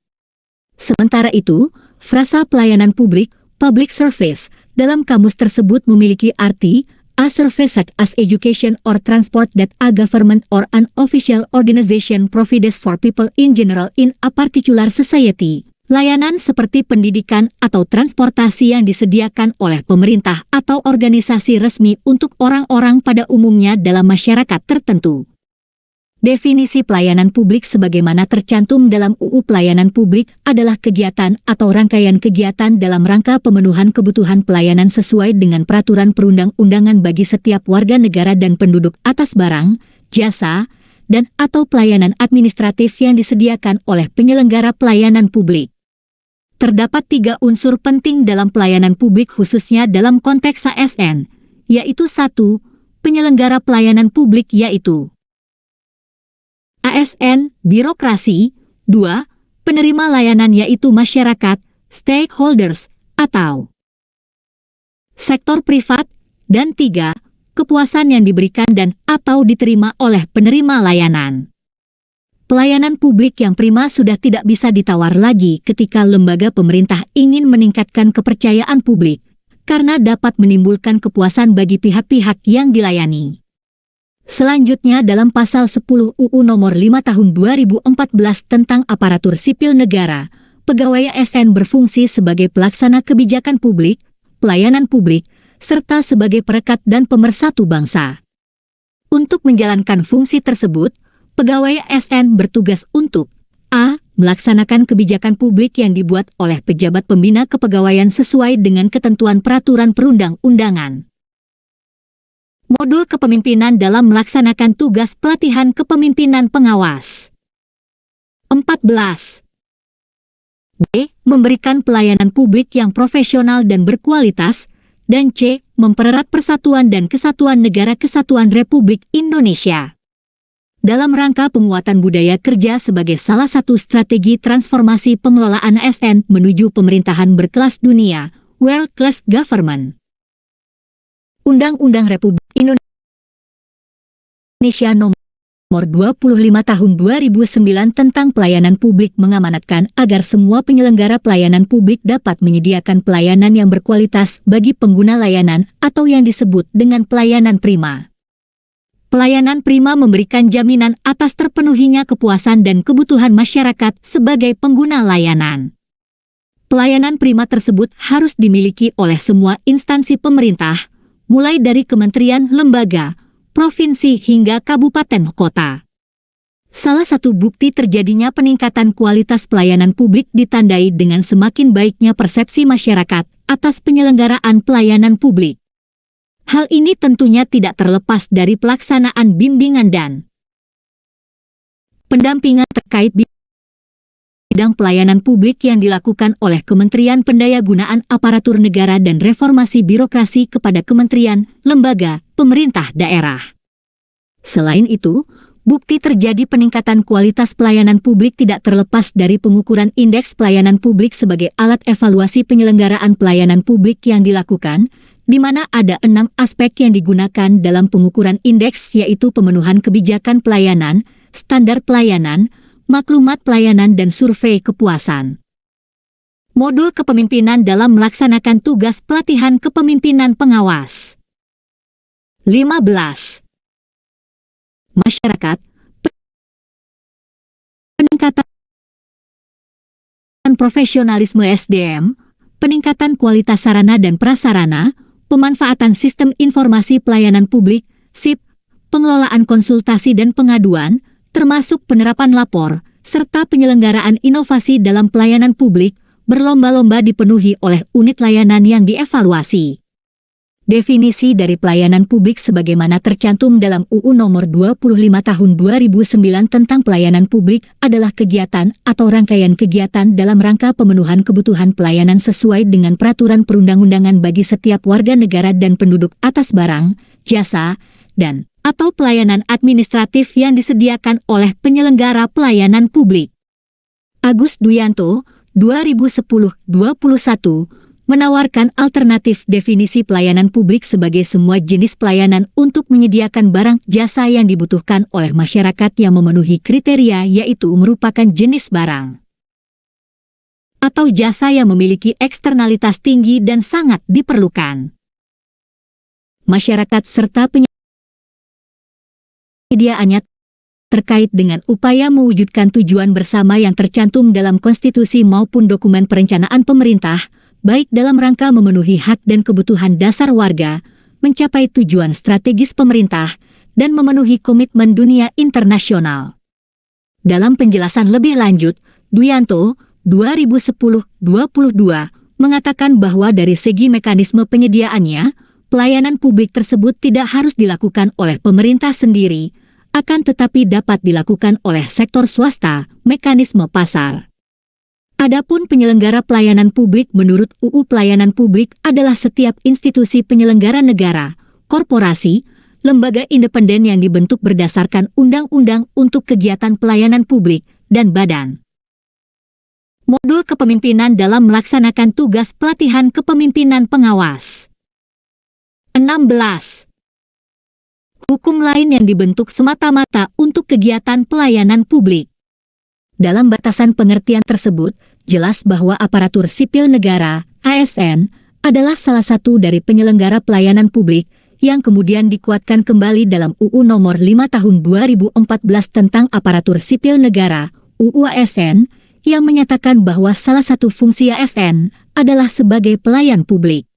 Sementara itu, frasa pelayanan publik, public service, dalam kamus tersebut memiliki arti a service such as education or transport that a government or an official organization provides for people in general in a particular society. Layanan seperti pendidikan atau transportasi yang disediakan oleh pemerintah atau organisasi resmi untuk orang-orang pada umumnya dalam masyarakat tertentu. Definisi pelayanan publik sebagaimana tercantum dalam UU Pelayanan Publik adalah kegiatan atau rangkaian kegiatan dalam rangka pemenuhan kebutuhan pelayanan sesuai dengan peraturan perundang-undangan bagi setiap warga negara dan penduduk atas barang, jasa, dan atau pelayanan administratif yang disediakan oleh penyelenggara pelayanan publik. Terdapat 3 unsur penting dalam pelayanan publik khususnya dalam konteks ASN, yaitu 1. Penyelenggara pelayanan publik yaitu ASN, birokrasi, 2. Penerima layanan yaitu masyarakat, stakeholders, atau sektor privat, dan 3. Kepuasan yang diberikan dan atau diterima oleh penerima layanan. Pelayanan publik yang prima sudah tidak bisa ditawar lagi ketika lembaga pemerintah ingin meningkatkan kepercayaan publik, karena dapat menimbulkan kepuasan bagi pihak-pihak yang dilayani. Selanjutnya dalam pasal 10 UU nomor 5 tahun 2014 tentang aparatur sipil negara, pegawai ASN berfungsi sebagai pelaksana kebijakan publik, pelayanan publik, serta sebagai perekat dan pemersatu bangsa. Untuk menjalankan fungsi tersebut, pegawai ASN bertugas untuk a. Melaksanakan kebijakan publik yang dibuat oleh pejabat pembina kepegawaian sesuai dengan ketentuan peraturan perundang-undangan. Modul kepemimpinan dalam melaksanakan tugas pelatihan kepemimpinan pengawas. 14. B. Memberikan pelayanan publik yang profesional dan berkualitas, dan C. Mempererat persatuan dan kesatuan Negara Kesatuan Republik Indonesia. Dalam rangka penguatan budaya kerja sebagai salah satu strategi transformasi pengelolaan ASN menuju pemerintahan berkelas dunia, World Class Government. Undang-Undang Republik Indonesia Nomor 25 Tahun 2009 tentang Pelayanan Publik mengamanatkan agar semua penyelenggara pelayanan publik dapat menyediakan pelayanan yang berkualitas bagi pengguna layanan atau yang disebut dengan pelayanan prima. Pelayanan prima memberikan jaminan atas terpenuhinya kepuasan dan kebutuhan masyarakat sebagai pengguna layanan. Pelayanan prima tersebut harus dimiliki oleh semua instansi pemerintah, mulai dari kementerian, lembaga, provinsi hingga kabupaten kota. Salah satu bukti terjadinya peningkatan kualitas pelayanan publik ditandai dengan semakin baiknya persepsi masyarakat atas penyelenggaraan pelayanan publik. Hal ini tentunya tidak terlepas dari pelaksanaan bimbingan dan pendampingan terkait bidang pelayanan publik yang dilakukan oleh Kementerian Pendayagunaan Aparatur Negara dan Reformasi Birokrasi kepada kementerian, lembaga, pemerintah daerah. Selain itu, bukti terjadi peningkatan kualitas pelayanan publik tidak terlepas dari pengukuran indeks pelayanan publik sebagai alat evaluasi penyelenggaraan pelayanan publik yang dilakukan, di mana ada 6 aspek yang digunakan dalam pengukuran indeks yaitu pemenuhan kebijakan pelayanan, standar pelayanan, maklumat pelayanan dan survei kepuasan. Modul kepemimpinan dalam melaksanakan tugas pelatihan kepemimpinan pengawas. 15. Masyarakat, peningkatan profesionalisme SDM, peningkatan kualitas sarana dan prasarana, pemanfaatan sistem informasi pelayanan publik, SIP, pengelolaan konsultasi dan pengaduan, termasuk penerapan lapor, serta penyelenggaraan inovasi dalam pelayanan publik, berlomba-lomba dipenuhi oleh unit layanan yang dievaluasi. Definisi dari pelayanan publik sebagaimana tercantum dalam UU Nomor 25 Tahun 2009 tentang pelayanan publik adalah kegiatan atau rangkaian kegiatan dalam rangka pemenuhan kebutuhan pelayanan sesuai dengan peraturan perundang-undangan bagi setiap warga negara dan penduduk atas barang, jasa, dan atau pelayanan administratif yang disediakan oleh penyelenggara pelayanan publik. Agus Duyanto, 2010-21, menawarkan alternatif definisi pelayanan publik sebagai semua jenis pelayanan untuk menyediakan barang jasa yang dibutuhkan oleh masyarakat yang memenuhi kriteria, yaitu merupakan jenis barang atau jasa yang memiliki eksternalitas tinggi dan sangat diperlukan masyarakat serta penyediaannya terkait dengan upaya mewujudkan tujuan bersama yang tercantum dalam konstitusi maupun dokumen perencanaan pemerintah, baik dalam rangka memenuhi hak dan kebutuhan dasar warga, mencapai tujuan strategis pemerintah, dan memenuhi komitmen dunia internasional. Dalam penjelasan lebih lanjut, Duyanto, 2010-22, mengatakan bahwa dari segi mekanisme penyediaannya, pelayanan publik tersebut tidak harus dilakukan oleh pemerintah sendiri, akan tetapi dapat dilakukan oleh sektor swasta, mekanisme pasar. Adapun penyelenggara pelayanan publik menurut UU Pelayanan Publik adalah setiap institusi penyelenggara negara, korporasi, lembaga independen yang dibentuk berdasarkan undang-undang untuk kegiatan pelayanan publik, dan badan. Modul kepemimpinan dalam melaksanakan tugas pelatihan kepemimpinan pengawas. 16. Hukum lain yang dibentuk semata-mata untuk kegiatan pelayanan publik. Dalam batasan pengertian tersebut, jelas bahwa aparatur sipil negara, ASN, adalah salah satu dari penyelenggara pelayanan publik yang kemudian dikuatkan kembali dalam UU Nomor 5 Tahun 2014 tentang aparatur sipil negara, UU ASN, yang menyatakan bahwa salah satu fungsi ASN adalah sebagai pelayan publik.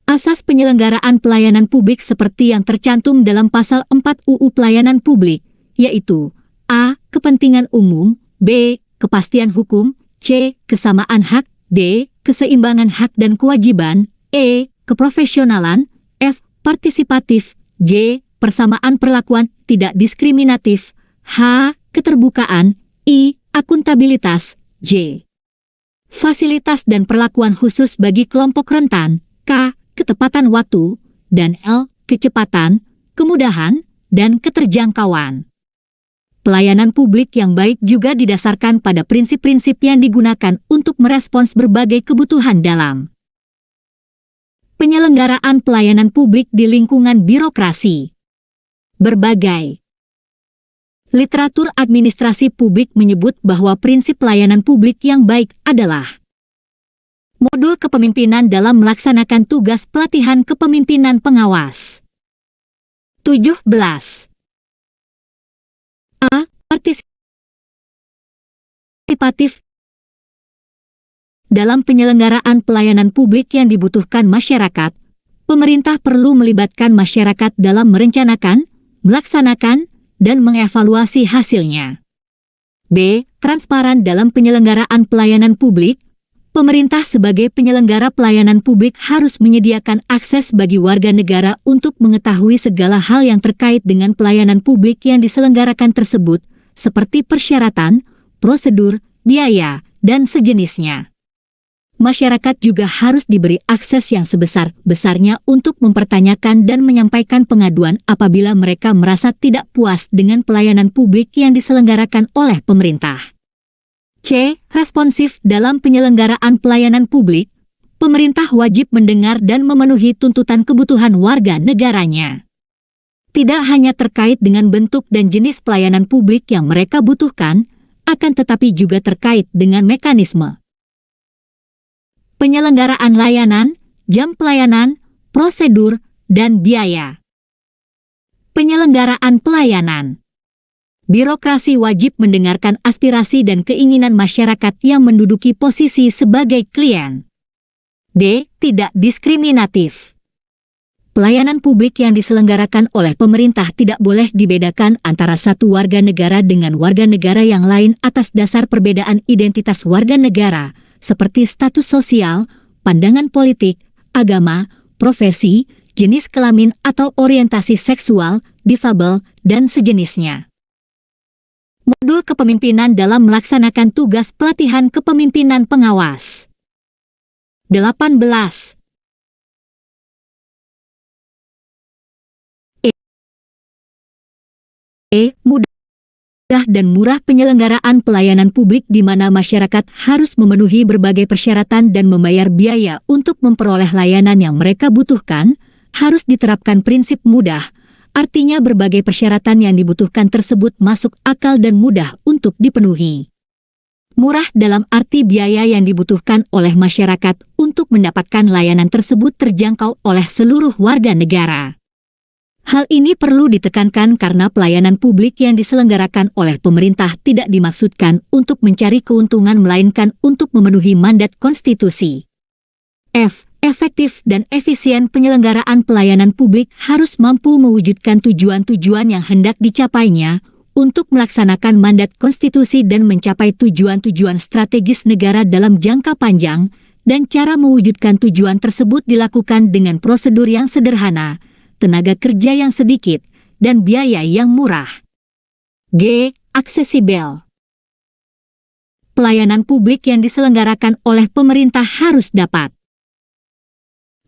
Asas penyelenggaraan pelayanan publik seperti yang tercantum dalam Pasal 4 UU Pelayanan Publik, yaitu A. Kepentingan umum, B. Kepastian hukum, C. Kesamaan hak, D. Keseimbangan hak dan kewajiban, E. Keprofesionalan, F. Partisipatif, G. Persamaan perlakuan, tidak diskriminatif, H. Keterbukaan, I. Akuntabilitas, J. Fasilitas dan perlakuan khusus bagi kelompok rentan, K. Ketepatan waktu, dan L. Kecepatan, kemudahan, dan keterjangkauan. Pelayanan publik yang baik juga didasarkan pada prinsip-prinsip yang digunakan untuk merespons berbagai kebutuhan dalam penyelenggaraan pelayanan publik di lingkungan birokrasi. Berbagai literatur administrasi publik menyebut bahwa prinsip pelayanan publik yang baik adalah modul kepemimpinan dalam melaksanakan tugas pelatihan kepemimpinan pengawas. 17. A. Partisipatif. Dalam penyelenggaraan pelayanan publik yang dibutuhkan masyarakat, pemerintah perlu melibatkan masyarakat dalam merencanakan, melaksanakan, dan mengevaluasi hasilnya. B. Transparan dalam penyelenggaraan pelayanan publik. Pemerintah sebagai penyelenggara pelayanan publik harus menyediakan akses bagi warga negara untuk mengetahui segala hal yang terkait dengan pelayanan publik yang diselenggarakan tersebut, seperti persyaratan, prosedur, biaya, dan sejenisnya. Masyarakat juga harus diberi akses yang sebesar-besarnya untuk mempertanyakan dan menyampaikan pengaduan apabila mereka merasa tidak puas dengan pelayanan publik yang diselenggarakan oleh pemerintah. C. Responsif dalam penyelenggaraan pelayanan publik. Pemerintah wajib mendengar dan memenuhi tuntutan kebutuhan warga negaranya. Tidak hanya terkait dengan bentuk dan jenis pelayanan publik yang mereka butuhkan, akan tetapi juga terkait dengan mekanisme penyelenggaraan layanan, jam pelayanan, prosedur, dan biaya. Penyelenggaraan pelayanan. Birokrasi wajib mendengarkan aspirasi dan keinginan masyarakat yang menduduki posisi sebagai klien. D. Tidak diskriminatif. Pelayanan publik yang diselenggarakan oleh pemerintah tidak boleh dibedakan antara satu warga negara dengan warga negara yang lain atas dasar perbedaan identitas warga negara, seperti status sosial, pandangan politik, agama, profesi, jenis kelamin atau orientasi seksual, difabel, dan sejenisnya. Modul kepemimpinan dalam melaksanakan tugas pelatihan kepemimpinan pengawas. 18. Mudah dan murah penyelenggaraan pelayanan publik di mana masyarakat harus memenuhi berbagai persyaratan dan membayar biaya untuk memperoleh layanan yang mereka butuhkan, harus diterapkan prinsip mudah, artinya berbagai persyaratan yang dibutuhkan tersebut masuk akal dan mudah untuk dipenuhi. Murah dalam arti biaya yang dibutuhkan oleh masyarakat untuk mendapatkan layanan tersebut terjangkau oleh seluruh warga negara. Hal ini perlu ditekankan karena pelayanan publik yang diselenggarakan oleh pemerintah tidak dimaksudkan untuk mencari keuntungan melainkan untuk memenuhi mandat konstitusi. F. Efektif dan efisien penyelenggaraan pelayanan publik harus mampu mewujudkan tujuan-tujuan yang hendak dicapainya untuk melaksanakan mandat konstitusi dan mencapai tujuan-tujuan strategis negara dalam jangka panjang, dan cara mewujudkan tujuan tersebut dilakukan dengan prosedur yang sederhana, tenaga kerja yang sedikit, dan biaya yang murah. G. Aksesibel. Pelayanan publik yang diselenggarakan oleh pemerintah harus dapat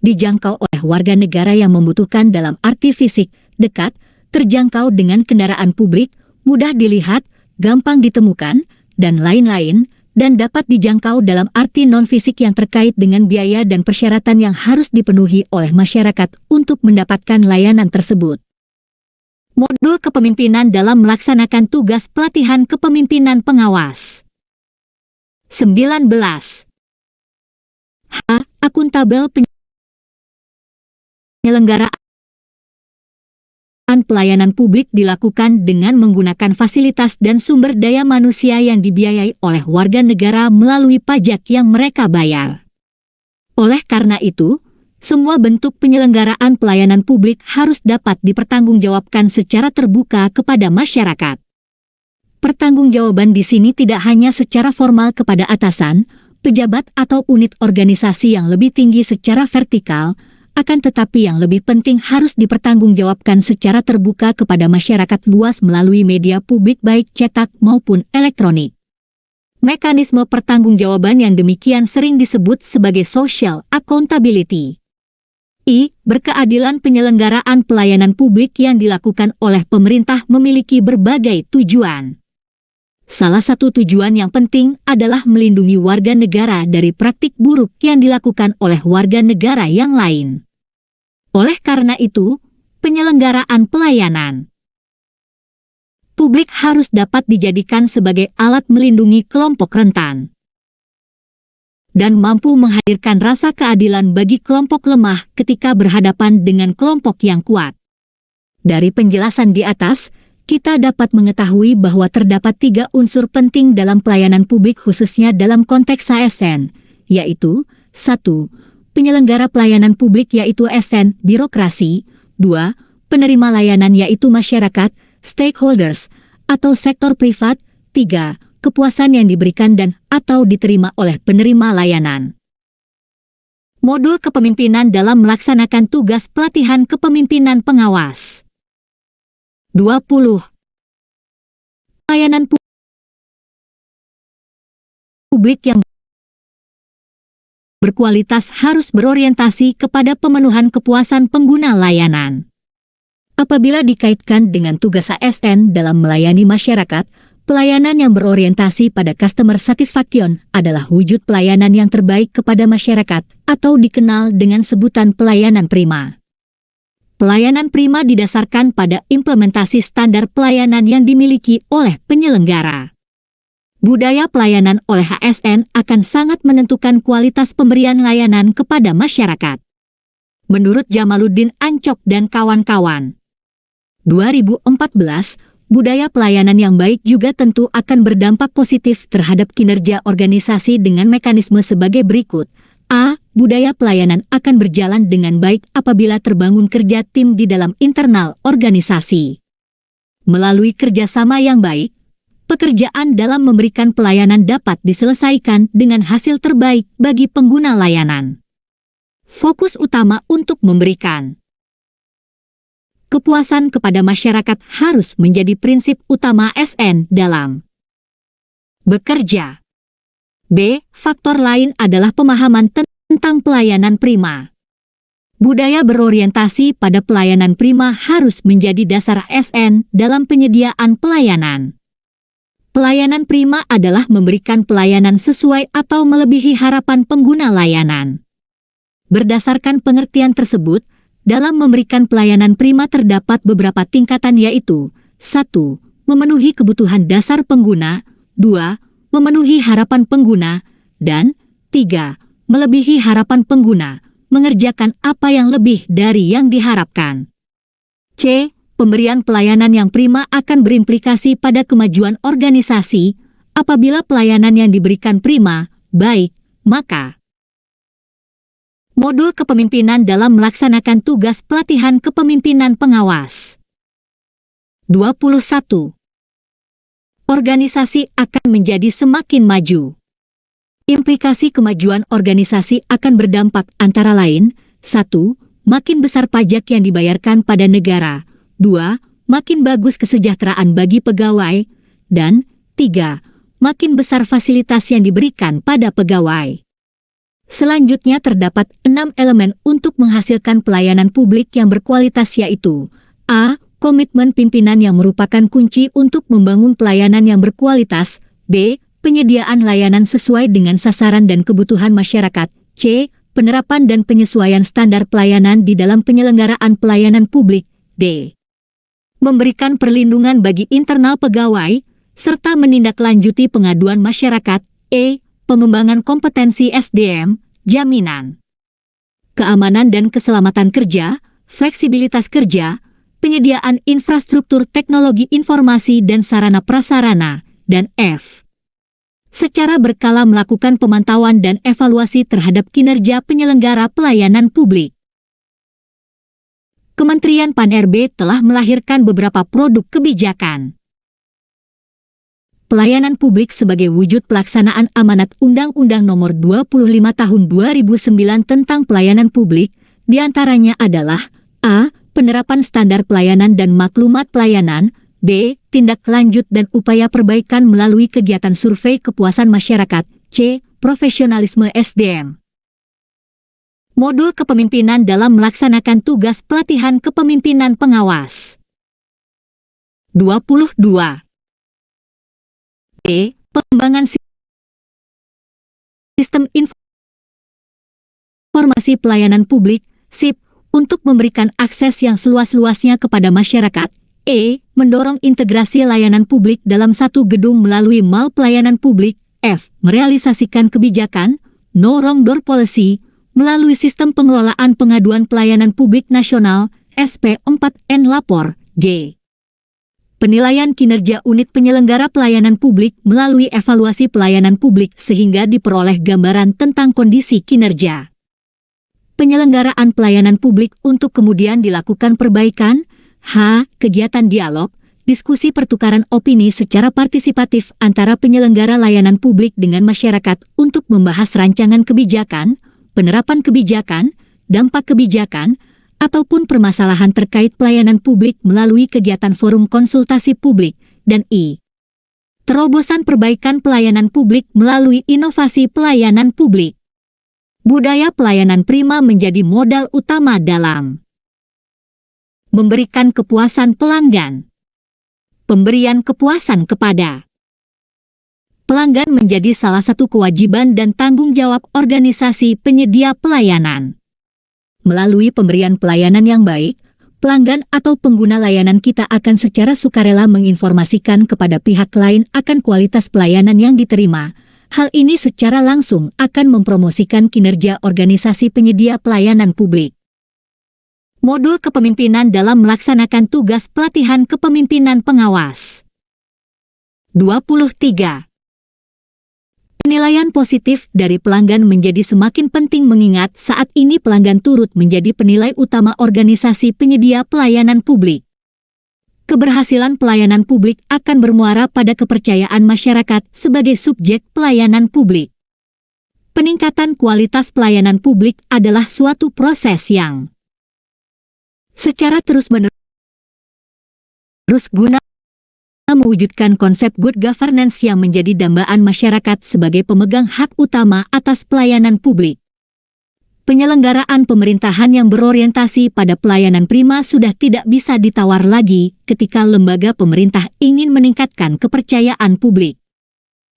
dijangkau oleh warga negara yang membutuhkan dalam arti fisik, dekat, terjangkau dengan kendaraan publik, mudah dilihat, gampang ditemukan, dan lain-lain, dan dapat dijangkau dalam arti non-fisik yang terkait dengan biaya dan persyaratan yang harus dipenuhi oleh masyarakat untuk mendapatkan layanan tersebut. Modul kepemimpinan dalam melaksanakan tugas pelatihan kepemimpinan pengawas. 19. H. Akuntabel penyelenggaraan pelayanan publik dilakukan dengan menggunakan fasilitas dan sumber daya manusia yang dibiayai oleh warga negara melalui pajak yang mereka bayar. Oleh karena itu, semua bentuk penyelenggaraan pelayanan publik harus dapat dipertanggungjawabkan secara terbuka kepada masyarakat. Pertanggungjawaban di sini tidak hanya secara formal kepada atasan, pejabat atau unit organisasi yang lebih tinggi secara vertikal, akan tetapi yang lebih penting harus dipertanggungjawabkan secara terbuka kepada masyarakat luas melalui media publik baik cetak maupun elektronik. Mekanisme pertanggungjawaban yang demikian sering disebut sebagai social accountability. I. Berkeadilan penyelenggaraan pelayanan publik yang dilakukan oleh pemerintah memiliki berbagai tujuan. Salah satu tujuan yang penting adalah melindungi warga negara dari praktik buruk yang dilakukan oleh warga negara yang lain. Oleh karena itu, penyelenggaraan pelayanan publik harus dapat dijadikan sebagai alat melindungi kelompok rentan dan mampu menghadirkan rasa keadilan bagi kelompok lemah ketika berhadapan dengan kelompok yang kuat. Dari penjelasan di atas, kita dapat mengetahui bahwa terdapat 3 unsur penting dalam pelayanan publik khususnya dalam konteks ASN, yaitu 1. Penyelenggara pelayanan publik yaitu ASN, birokrasi, 2. Penerima layanan yaitu masyarakat, stakeholders, atau sektor privat, 3. Kepuasan yang diberikan dan atau diterima oleh penerima layanan. Modul kepemimpinan dalam melaksanakan tugas pelatihan kepemimpinan pengawas. 20. Pelayanan publik yang berkualitas harus berorientasi kepada pemenuhan kepuasan pengguna layanan. Apabila dikaitkan dengan tugas ASN dalam melayani masyarakat, pelayanan yang berorientasi pada customer satisfaction adalah wujud pelayanan yang terbaik kepada masyarakat atau dikenal dengan sebutan pelayanan prima. Pelayanan prima didasarkan pada implementasi standar pelayanan yang dimiliki oleh penyelenggara. Budaya pelayanan oleh ASN akan sangat menentukan kualitas pemberian layanan kepada masyarakat. Menurut Jamaluddin Ancok dan kawan-kawan, 2014, budaya pelayanan yang baik juga tentu akan berdampak positif terhadap kinerja organisasi dengan mekanisme sebagai berikut. A. Budaya pelayanan akan berjalan dengan baik apabila terbangun kerja tim di dalam internal organisasi. Melalui kerjasama yang baik, pekerjaan dalam memberikan pelayanan dapat diselesaikan dengan hasil terbaik bagi pengguna layanan. Fokus utama untuk memberikan kepuasan kepada masyarakat harus menjadi prinsip utama ASN dalam bekerja. B. Faktor lain adalah pemahaman tentang pelayanan prima. Budaya berorientasi pada pelayanan prima harus menjadi dasar ASN dalam penyediaan pelayanan. Pelayanan prima adalah memberikan pelayanan sesuai atau melebihi harapan pengguna layanan. Berdasarkan pengertian tersebut, dalam memberikan pelayanan prima terdapat beberapa tingkatan yaitu 1. Memenuhi kebutuhan dasar pengguna, 2. Memenuhi harapan pengguna, dan 3. Melebihi harapan pengguna, mengerjakan apa yang lebih dari yang diharapkan. C. Pemberian pelayanan yang prima akan berimplikasi pada kemajuan organisasi. Apabila pelayanan yang diberikan prima, baik, maka modul kepemimpinan dalam melaksanakan tugas pelatihan kepemimpinan pengawas. 21. Organisasi akan menjadi semakin maju. Implikasi kemajuan organisasi akan berdampak antara lain, 1. Makin besar pajak yang dibayarkan pada negara, 2. Makin bagus kesejahteraan bagi pegawai, dan 3. Makin besar fasilitas yang diberikan pada pegawai. Selanjutnya terdapat 6 elemen untuk menghasilkan pelayanan publik yang berkualitas yaitu A. Komitmen pimpinan yang merupakan kunci untuk membangun pelayanan yang berkualitas. B. Penyediaan layanan sesuai dengan sasaran dan kebutuhan masyarakat. C. Penerapan dan penyesuaian standar pelayanan di dalam penyelenggaraan pelayanan publik. D. Memberikan perlindungan bagi internal pegawai, serta menindaklanjuti pengaduan masyarakat. E. Pengembangan kompetensi SDM, jaminan keamanan dan keselamatan kerja, fleksibilitas kerja, penyediaan infrastruktur teknologi informasi dan sarana prasarana, dan F. Secara berkala melakukan pemantauan dan evaluasi terhadap kinerja penyelenggara pelayanan publik. Kementerian Pan-RB telah melahirkan beberapa produk kebijakan pelayanan publik sebagai wujud pelaksanaan amanat Undang-Undang Nomor 25 Tahun 2009 tentang Pelayanan Publik, diantaranya adalah A. Penerapan standar pelayanan dan maklumat pelayanan, B. Tindak lanjut dan upaya perbaikan melalui kegiatan survei kepuasan masyarakat, C. Profesionalisme SDM. Modul kepemimpinan dalam melaksanakan tugas pelatihan kepemimpinan pengawas. 22. B. Pengembangan sistem informasi pelayanan publik, SIP, untuk memberikan akses yang seluas-luasnya kepada masyarakat. E. Mendorong integrasi layanan publik dalam satu gedung melalui mall pelayanan publik. F. Merealisasikan kebijakan No Wrong Door Policy melalui sistem pengelolaan pengaduan pelayanan publik nasional SP4N Lapor. G. Penilaian kinerja unit penyelenggara pelayanan publik melalui evaluasi pelayanan publik sehingga diperoleh gambaran tentang kondisi kinerja penyelenggaraan pelayanan publik untuk kemudian dilakukan perbaikan. H. Kegiatan dialog, diskusi pertukaran opini secara partisipatif antara penyelenggara layanan publik dengan masyarakat untuk membahas rancangan kebijakan, penerapan kebijakan, dampak kebijakan, ataupun permasalahan terkait pelayanan publik melalui kegiatan forum konsultasi publik. Dan I. Terobosan perbaikan pelayanan publik melalui inovasi pelayanan publik. Budaya pelayanan prima menjadi modal utama dalam memberikan kepuasan pelanggan. Pemberian kepuasan kepada pelanggan menjadi salah satu kewajiban dan tanggung jawab organisasi penyedia pelayanan. Melalui pemberian pelayanan yang baik, pelanggan atau pengguna layanan kita akan secara sukarela menginformasikan kepada pihak lain akan kualitas pelayanan yang diterima. Hal ini secara langsung akan mempromosikan kinerja organisasi penyedia pelayanan publik. Modul kepemimpinan dalam melaksanakan tugas pelatihan kepemimpinan pengawas. 23. Penilaian positif dari pelanggan menjadi semakin penting mengingat saat ini pelanggan turut menjadi penilai utama organisasi penyedia pelayanan publik. Keberhasilan pelayanan publik akan bermuara pada kepercayaan masyarakat sebagai subjek pelayanan publik. Peningkatan kualitas pelayanan publik adalah suatu proses yang secara terus-menerus guna mewujudkan konsep good governance yang menjadi dambaan masyarakat sebagai pemegang hak utama atas pelayanan publik. Penyelenggaraan pemerintahan yang berorientasi pada pelayanan prima sudah tidak bisa ditawar lagi ketika lembaga pemerintah ingin meningkatkan kepercayaan publik.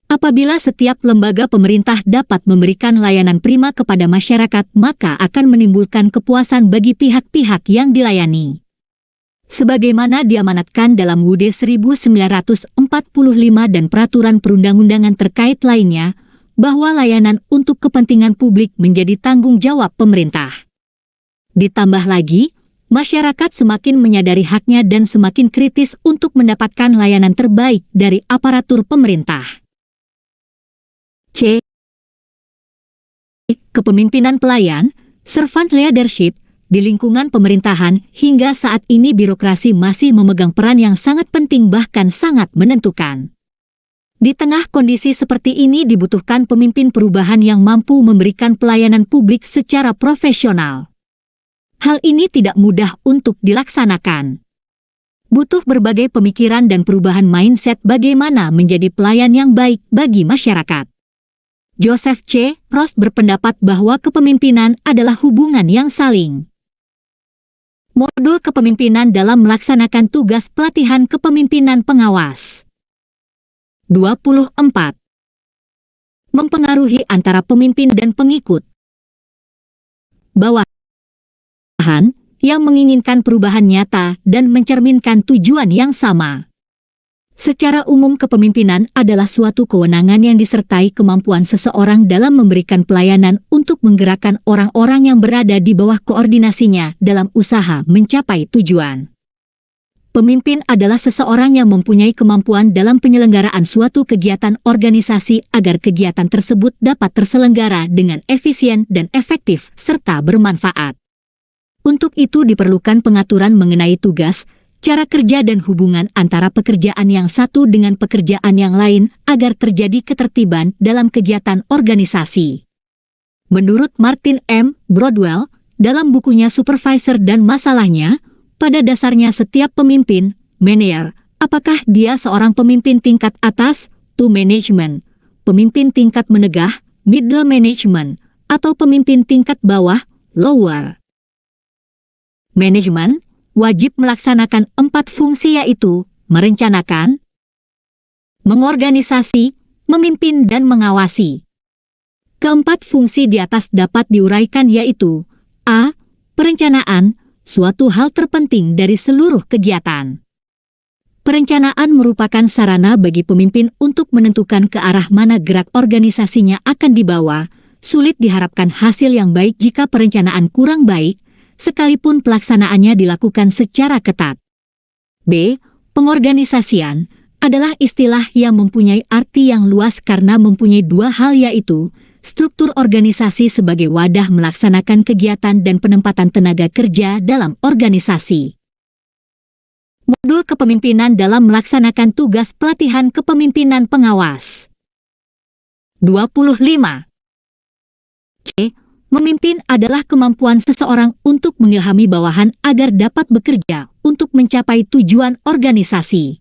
Apabila setiap lembaga pemerintah dapat memberikan layanan prima kepada masyarakat, maka akan menimbulkan kepuasan bagi pihak-pihak yang dilayani. Sebagaimana diamanatkan dalam UUD 1945 dan peraturan perundang-undangan terkait lainnya, bahwa layanan untuk kepentingan publik menjadi tanggung jawab pemerintah. Ditambah lagi, masyarakat semakin menyadari haknya dan semakin kritis untuk mendapatkan layanan terbaik dari aparatur pemerintah. C. Kepemimpinan pelayan, servant leadership. Di lingkungan pemerintahan, hingga saat ini birokrasi masih memegang peran yang sangat penting bahkan sangat menentukan. Di tengah kondisi seperti ini dibutuhkan pemimpin perubahan yang mampu memberikan pelayanan publik secara profesional. Hal ini tidak mudah untuk dilaksanakan. Butuh berbagai pemikiran dan perubahan mindset bagaimana menjadi pelayan yang baik bagi masyarakat. Joseph C. Ross berpendapat bahwa kepemimpinan adalah hubungan yang saling. Modul kepemimpinan dalam melaksanakan tugas pelatihan kepemimpinan pengawas. 24. Mempengaruhi antara pemimpin dan pengikut. Bawahan yang menginginkan perubahan nyata dan mencerminkan tujuan yang sama. Secara umum kepemimpinan adalah suatu kewenangan yang disertai kemampuan seseorang dalam memberikan pelayanan untuk menggerakkan orang-orang yang berada di bawah koordinasinya dalam usaha mencapai tujuan. Pemimpin adalah seseorang yang mempunyai kemampuan dalam penyelenggaraan suatu kegiatan organisasi agar kegiatan tersebut dapat terselenggara dengan efisien dan efektif serta bermanfaat. Untuk itu diperlukan pengaturan mengenai tugas, cara kerja dan hubungan antara pekerjaan yang satu dengan pekerjaan yang lain agar terjadi ketertiban dalam kegiatan organisasi. Menurut Martin M. Broadwell, dalam bukunya Supervisor dan Masalahnya, pada dasarnya setiap pemimpin, manager, apakah dia seorang pemimpin tingkat atas, to management, pemimpin tingkat menengah, middle management, atau pemimpin tingkat bawah, lower management, wajib melaksanakan 4 fungsi yaitu merencanakan, mengorganisasi, memimpin dan mengawasi. Keempat fungsi di atas dapat diuraikan yaitu A. Perencanaan, suatu hal terpenting dari seluruh kegiatan. Perencanaan merupakan sarana bagi pemimpin untuk menentukan ke arah mana gerak organisasinya akan dibawa. Sulit diharapkan hasil yang baik jika perencanaan kurang baik, sekalipun pelaksanaannya dilakukan secara ketat. B. Pengorganisasian adalah istilah yang mempunyai arti yang luas karena mempunyai 2 hal yaitu struktur organisasi sebagai wadah melaksanakan kegiatan dan penempatan tenaga kerja dalam organisasi. Modul kepemimpinan dalam melaksanakan tugas pelatihan kepemimpinan pengawas. 25. C. Memimpin adalah kemampuan seseorang untuk mengilhami bawahan agar dapat bekerja untuk mencapai tujuan organisasi.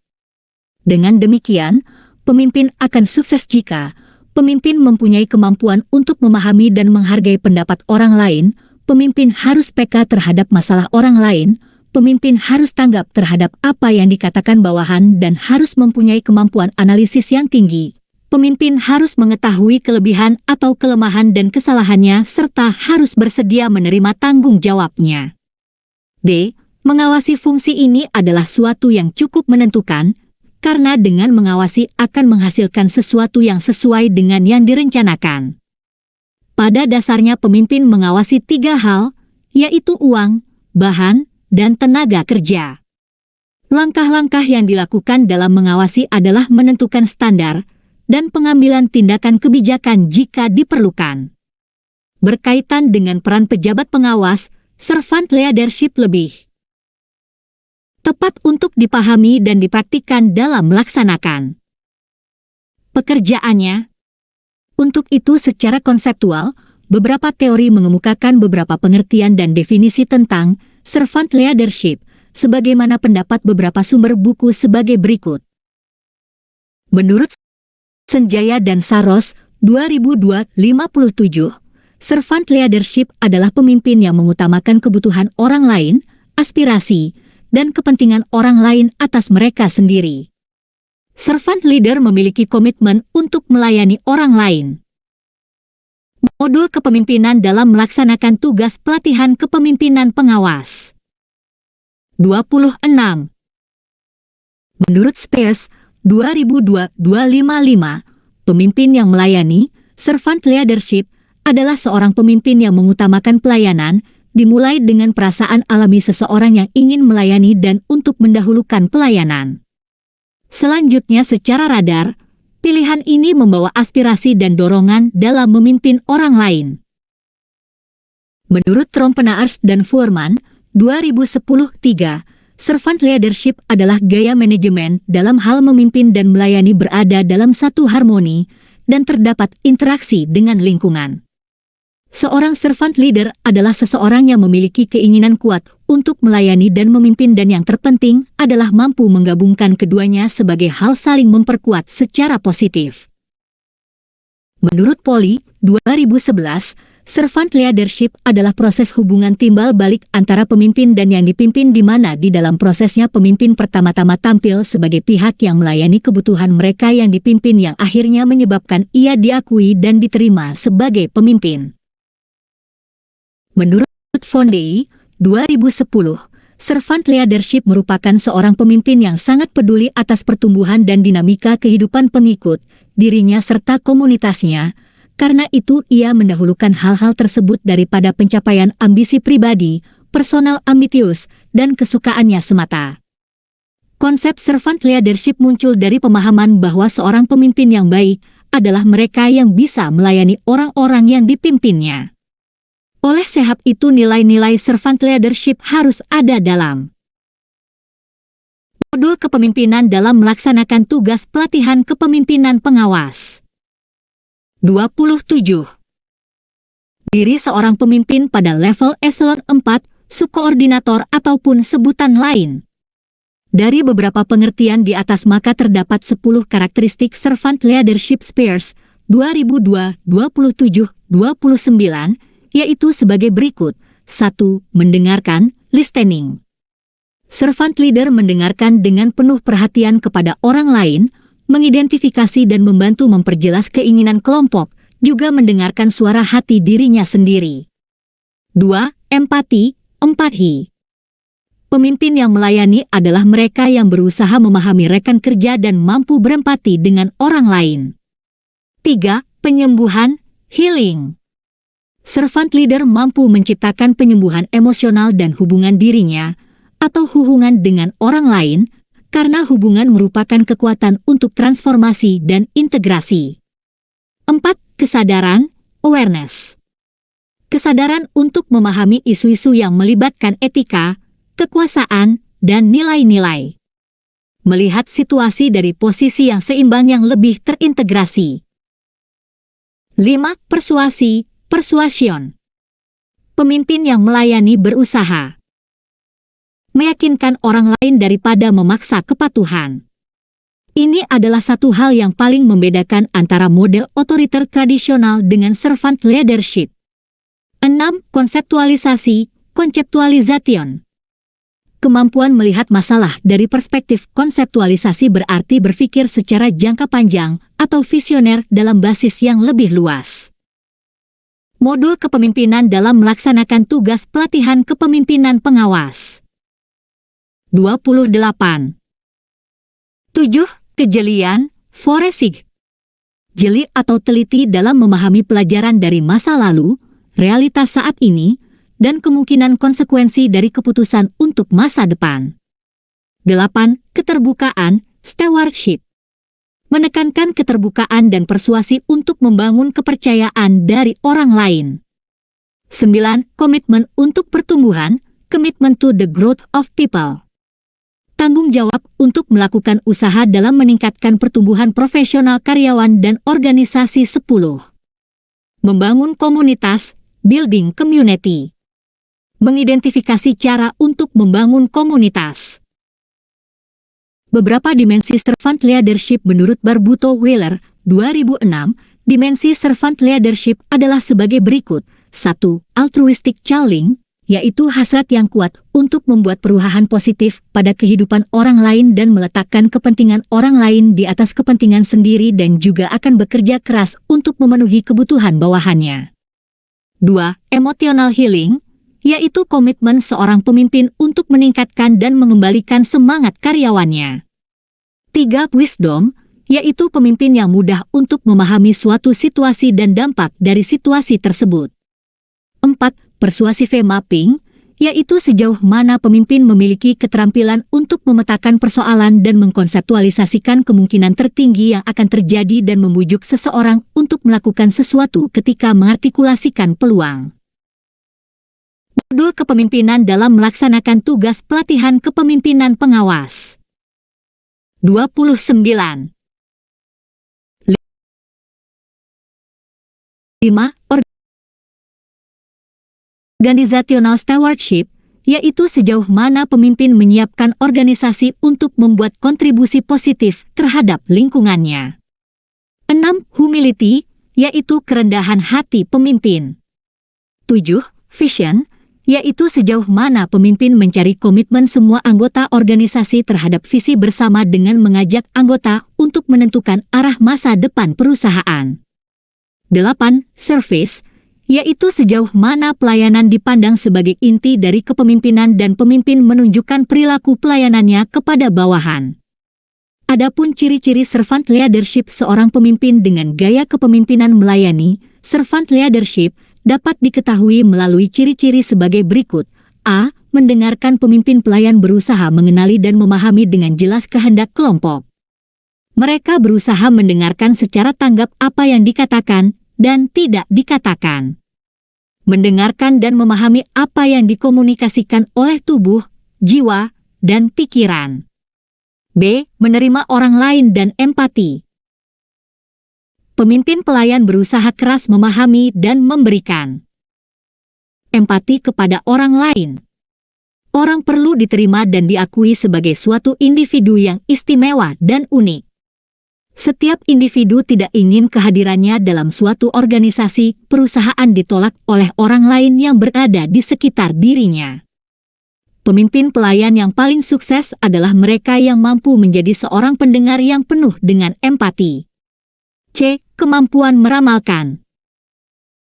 Dengan demikian, pemimpin akan sukses jika pemimpin mempunyai kemampuan untuk memahami dan menghargai pendapat orang lain, pemimpin harus peka terhadap masalah orang lain, pemimpin harus tanggap terhadap apa yang dikatakan bawahan dan harus mempunyai kemampuan analisis yang tinggi. Pemimpin harus mengetahui kelebihan atau kelemahan dan kesalahannya serta harus bersedia menerima tanggung jawabnya. D. Mengawasi fungsi ini adalah suatu yang cukup menentukan, karena dengan mengawasi akan menghasilkan sesuatu yang sesuai dengan yang direncanakan. Pada dasarnya pemimpin mengawasi 3 hal, yaitu uang, bahan, dan tenaga kerja. Langkah-langkah yang dilakukan dalam mengawasi adalah menentukan standar, dan pengambilan tindakan kebijakan jika diperlukan. Berkaitan dengan peran pejabat pengawas, servant leadership lebih tepat untuk dipahami dan dipraktikkan dalam melaksanakan pekerjaannya. Untuk itu secara konseptual, beberapa teori mengemukakan beberapa pengertian dan definisi tentang servant leadership, sebagaimana pendapat beberapa sumber buku sebagai berikut. Menurut Senjaya dan Saros, 2057, servant leadership adalah pemimpin yang mengutamakan kebutuhan orang lain, aspirasi, dan kepentingan orang lain atas mereka sendiri. Servant leader memiliki komitmen untuk melayani orang lain. Modul kepemimpinan dalam melaksanakan tugas pelatihan kepemimpinan pengawas. 26. Menurut Spears, 2002-255, pemimpin yang melayani, servant leadership, adalah seorang pemimpin yang mengutamakan pelayanan, dimulai dengan perasaan alami seseorang yang ingin melayani dan untuk mendahulukan pelayanan. Selanjutnya secara radar, pilihan ini membawa aspirasi dan dorongan dalam memimpin orang lain. Menurut Trompenaars dan Fuhrman, 2010-3, servant leadership adalah gaya manajemen dalam hal memimpin dan melayani berada dalam satu harmoni dan terdapat interaksi dengan lingkungan. Seorang servant leader adalah seseorang yang memiliki keinginan kuat untuk melayani dan memimpin, dan yang terpenting adalah mampu menggabungkan keduanya sebagai hal saling memperkuat secara positif. Menurut Polly, 2011, servant leadership adalah proses hubungan timbal balik antara pemimpin dan yang dipimpin, di mana di dalam prosesnya pemimpin pertama-tama tampil sebagai pihak yang melayani kebutuhan mereka yang dipimpin, yang akhirnya menyebabkan ia diakui dan diterima sebagai pemimpin. Menurut Fondey, 2010, servant leadership merupakan seorang pemimpin yang sangat peduli atas pertumbuhan dan dinamika kehidupan pengikut dirinya serta komunitasnya. Karena itu ia mendahulukan hal-hal tersebut daripada pencapaian ambisi pribadi, personal ambitius, dan kesukaannya semata. Konsep servant leadership muncul dari pemahaman bahwa seorang pemimpin yang baik adalah mereka yang bisa melayani orang-orang yang dipimpinnya. Oleh sebab itu nilai-nilai servant leadership harus ada dalam modul kepemimpinan dalam melaksanakan tugas pelatihan kepemimpinan pengawas. 27. Diri seorang pemimpin pada level eselon 4, subkoordinator ataupun sebutan lain. Dari beberapa pengertian di atas maka terdapat 10 karakteristik servant leadership Spears, 2002, 27, 29, yaitu sebagai berikut. 1. Mendengarkan, listening. Servant leader mendengarkan dengan penuh perhatian kepada orang lain, mengidentifikasi dan membantu memperjelas keinginan kelompok, juga mendengarkan suara hati dirinya sendiri. 2. Empati, empati. Pemimpin yang melayani adalah mereka yang berusaha memahami rekan kerja dan mampu berempati dengan orang lain. 3. Penyembuhan, healing. Servant leader mampu menciptakan penyembuhan emosional dan hubungan dirinya, atau hubungan dengan orang lain, karena hubungan merupakan kekuatan untuk transformasi dan integrasi. 4. Kesadaran, awareness. Kesadaran untuk memahami isu-isu yang melibatkan etika, kekuasaan, dan nilai-nilai. Melihat situasi dari posisi yang seimbang yang lebih terintegrasi. 5. Persuasi, persuasion. Pemimpin yang melayani berusaha meyakinkan orang lain daripada memaksa kepatuhan. Ini adalah satu hal yang paling membedakan antara model otoriter tradisional dengan servant leadership. 6. Konseptualisasi, conceptualization. Kemampuan melihat masalah dari perspektif konseptualisasi berarti berpikir secara jangka panjang atau visioner dalam basis yang lebih luas. Modul kepemimpinan dalam melaksanakan tugas pelatihan kepemimpinan pengawas. 28. 7. Kejelian, forensik. Jeli atau teliti dalam memahami pelajaran dari masa lalu, realitas saat ini, dan kemungkinan konsekuensi dari keputusan untuk masa depan. 8. Keterbukaan, stewardship. menekankan keterbukaan dan persuasi untuk membangun kepercayaan dari orang lain. 9. Komitmen untuk pertumbuhan, commitment to the growth of people. Tanggung jawab untuk melakukan usaha dalam meningkatkan pertumbuhan profesional karyawan dan organisasi. 10. Membangun komunitas, building community. Mengidentifikasi cara untuk membangun komunitas. Beberapa dimensi servant leadership menurut Barbuto Wheeler, 2006, dimensi servant leadership adalah sebagai berikut. 1. Altruistic calling, yaitu hasrat yang kuat untuk membuat perubahan positif pada kehidupan orang lain dan meletakkan kepentingan orang lain di atas kepentingan sendiri dan juga akan bekerja keras untuk memenuhi kebutuhan bawahannya. 2. Emotional healing, yaitu komitmen seorang pemimpin untuk meningkatkan dan mengembalikan semangat karyawannya. 3. Wisdom, yaitu pemimpin yang mudah untuk memahami suatu situasi dan dampak dari situasi tersebut. 4. Persuasive mapping, yaitu sejauh mana pemimpin memiliki keterampilan untuk memetakan persoalan dan mengkonseptualisasikan kemungkinan tertinggi yang akan terjadi dan membujuk seseorang untuk melakukan sesuatu ketika mengartikulasikan peluang. Modul kepemimpinan dalam melaksanakan tugas pelatihan kepemimpinan pengawas. 29. 5. Organizational stewardship, yaitu sejauh mana pemimpin menyiapkan organisasi untuk membuat kontribusi positif terhadap lingkungannya. 6. Humility, yaitu kerendahan hati pemimpin. 7. Vision, yaitu sejauh mana pemimpin mencari komitmen semua anggota organisasi terhadap visi bersama dengan mengajak anggota untuk menentukan arah masa depan perusahaan. 8. Service, yaitu sejauh mana pelayanan dipandang sebagai inti dari kepemimpinan dan pemimpin menunjukkan perilaku pelayanannya kepada bawahan. Adapun ciri-ciri servant leadership seorang pemimpin dengan gaya kepemimpinan melayani, servant leadership dapat diketahui melalui ciri-ciri sebagai berikut. A. Mendengarkan pemimpin pelayan berusaha mengenali dan memahami dengan jelas kehendak kelompok. Mereka berusaha mendengarkan secara tanggap apa yang dikatakan dan tidak dikatakan. Mendengarkan dan memahami apa yang dikomunikasikan oleh tubuh, jiwa, dan pikiran. B. Menerima orang lain dan empati. Pemimpin pelayan berusaha keras memahami dan memberikan empati kepada orang lain. Orang perlu diterima dan diakui sebagai suatu individu yang istimewa dan unik. Setiap individu tidak ingin kehadirannya dalam suatu organisasi, perusahaan ditolak oleh orang lain yang berada di sekitar dirinya. Pemimpin pelayan yang paling sukses adalah mereka yang mampu menjadi seorang pendengar yang penuh dengan empati. C. Kemampuan meramalkan.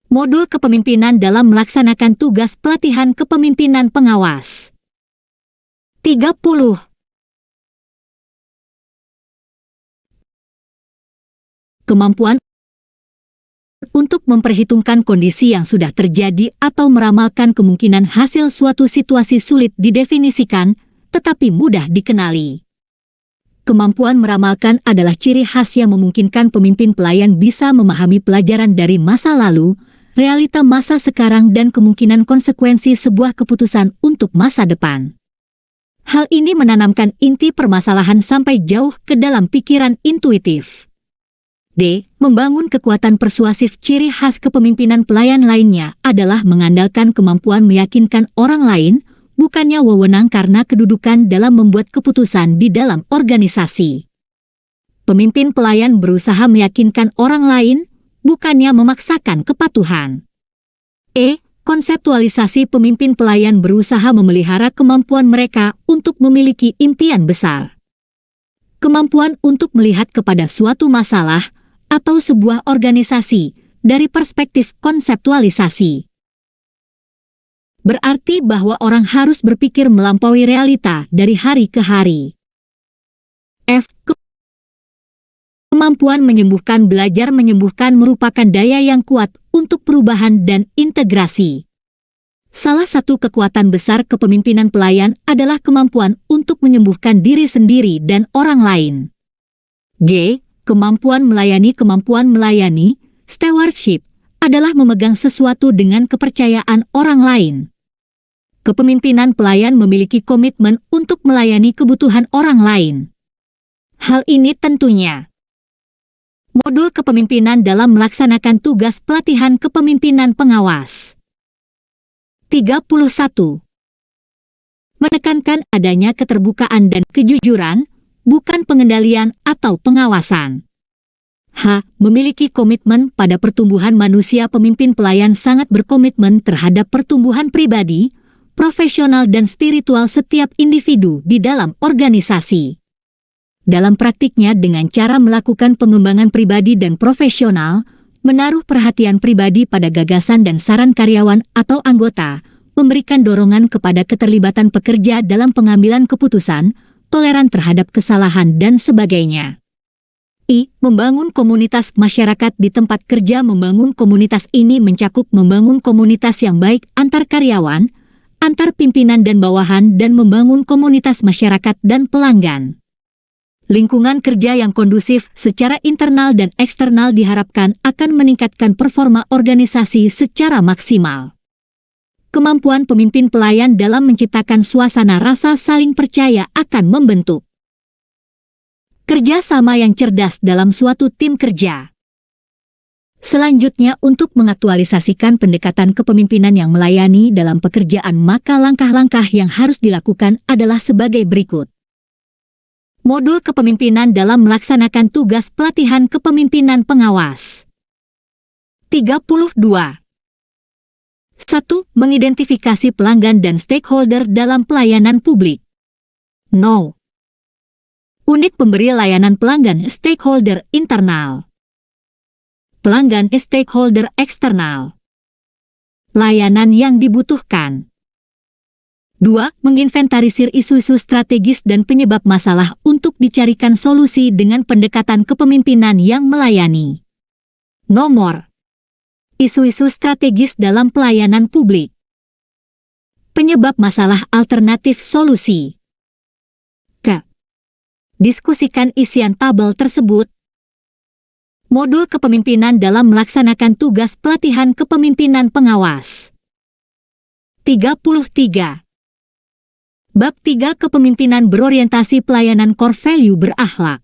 Modul kepemimpinan dalam melaksanakan tugas pelatihan kepemimpinan pengawas. 30. Kemampuan untuk memperhitungkan kondisi yang sudah terjadi atau meramalkan kemungkinan hasil suatu situasi sulit didefinisikan, tetapi mudah dikenali. Kemampuan meramalkan adalah ciri khas yang memungkinkan pemimpin pelayan bisa memahami pelajaran dari masa lalu, realita masa sekarang dan kemungkinan konsekuensi sebuah keputusan untuk masa depan. Hal ini menanamkan inti permasalahan sampai jauh ke dalam pikiran intuitif. D. Membangun kekuatan persuasif. Ciri khas kepemimpinan pelayan lainnya adalah mengandalkan kemampuan meyakinkan orang lain, bukannya wewenang karena kedudukan dalam membuat keputusan di dalam organisasi. Pemimpin pelayan berusaha meyakinkan orang lain, bukannya memaksakan kepatuhan. E. Konseptualisasi. Pemimpin pelayan berusaha memelihara kemampuan mereka untuk memiliki impian besar. Kemampuan untuk melihat kepada suatu masalah atau sebuah organisasi dari perspektif konseptualisasi. Berarti bahwa orang harus berpikir melampaui realita dari hari ke hari. F. Kemampuan menyembuhkan. Belajar menyembuhkan merupakan daya yang kuat untuk perubahan dan integrasi. Salah satu kekuatan besar kepemimpinan pelayan adalah kemampuan untuk menyembuhkan diri sendiri dan orang lain. G. Kemampuan melayani, stewardship, adalah memegang sesuatu dengan kepercayaan orang lain. Kepemimpinan pelayan memiliki komitmen untuk melayani kebutuhan orang lain. Hal ini tentunya modul kepemimpinan dalam melaksanakan tugas pelatihan kepemimpinan pengawas. 31. Menekankan adanya keterbukaan dan kejujuran, bukan pengendalian atau pengawasan. Memiliki komitmen pada pertumbuhan manusia. Pemimpin pelayan sangat berkomitmen terhadap pertumbuhan pribadi, profesional dan spiritual setiap individu di dalam organisasi. Dalam praktiknya dengan cara melakukan pengembangan pribadi dan profesional, menaruh perhatian pribadi pada gagasan dan saran karyawan atau anggota, memberikan dorongan kepada keterlibatan pekerja dalam pengambilan keputusan, toleran terhadap kesalahan dan sebagainya. Membangun komunitas masyarakat di tempat kerja. Membangun komunitas ini mencakup membangun komunitas yang baik antar karyawan, antar pimpinan dan bawahan dan membangun komunitas masyarakat dan pelanggan. Lingkungan kerja yang kondusif secara internal dan eksternal diharapkan akan meningkatkan performa organisasi secara maksimal. Kemampuan pemimpin pelayan dalam menciptakan suasana rasa saling percaya akan membentuk kerjasama yang cerdas dalam suatu tim kerja. Selanjutnya, untuk mengaktualisasikan pendekatan kepemimpinan yang melayani dalam pekerjaan, maka langkah-langkah yang harus dilakukan adalah sebagai berikut. Modul kepemimpinan dalam melaksanakan tugas pelatihan kepemimpinan pengawas. 32. 1. Mengidentifikasi pelanggan dan stakeholder dalam pelayanan publik. Unit pemberi layanan pelanggan stakeholder internal. Pelanggan stakeholder eksternal. Layanan yang dibutuhkan. 2. Menginventarisir isu-isu strategis dan penyebab masalah untuk dicarikan solusi dengan pendekatan kepemimpinan yang melayani. Isu-isu strategis dalam pelayanan publik. Penyebab masalah alternatif solusi. Diskusikan isian tabel tersebut. Modul kepemimpinan dalam melaksanakan tugas pelatihan kepemimpinan pengawas. 33. Bab 3. Kepemimpinan berorientasi pelayanan core value berakhlak.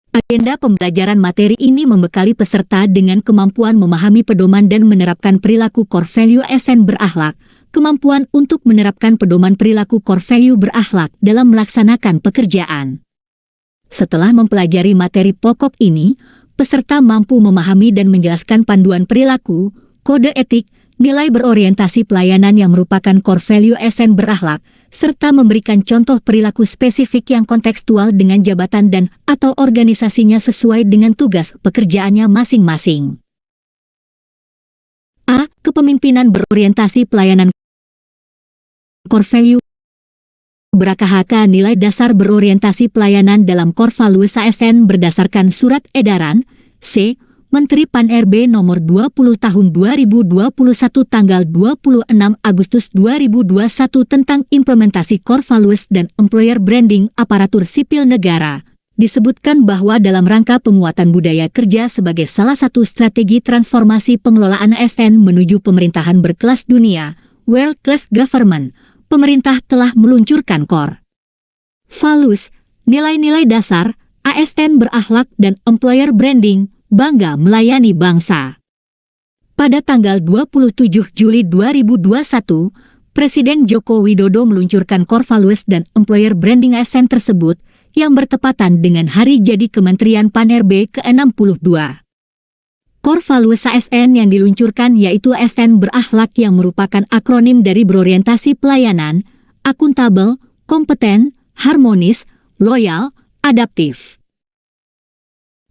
Agenda pembelajaran materi ini membekali peserta dengan kemampuan memahami pedoman dan menerapkan perilaku core value ASN berakhlak, kemampuan untuk menerapkan pedoman perilaku core value berakhlak dalam melaksanakan pekerjaan. Setelah mempelajari materi pokok ini, peserta mampu memahami dan menjelaskan panduan perilaku, kode etik, nilai berorientasi pelayanan yang merupakan core value ASN berakhlak, serta memberikan contoh perilaku spesifik yang kontekstual dengan jabatan dan atau organisasinya sesuai dengan tugas pekerjaannya masing-masing. Kepemimpinan berorientasi pelayanan core value berakhlak. Nilai dasar berorientasi pelayanan dalam core values ASN berdasarkan Surat Edaran C. Menteri Pan-RB Nomor 20 Tahun 2021 tanggal 26 Agustus 2021 tentang implementasi core values dan employer branding aparatur sipil negara. Disebutkan bahwa dalam rangka penguatan budaya kerja sebagai salah satu strategi transformasi pengelolaan ASN menuju pemerintahan berkelas dunia, World Class Government, pemerintah telah meluncurkan core values, nilai-nilai dasar, ASN berakhlak dan employer branding, bangga melayani bangsa. Pada tanggal 27 Juli 2021, Presiden Joko Widodo meluncurkan core values dan employer branding ASN tersebut yang bertepatan dengan hari jadi Kementerian Pan-RB ke-62. Core values ASN yang diluncurkan yaitu ASN berakhlak yang merupakan akronim dari berorientasi pelayanan, akuntabel, kompeten, harmonis, loyal, adaptif.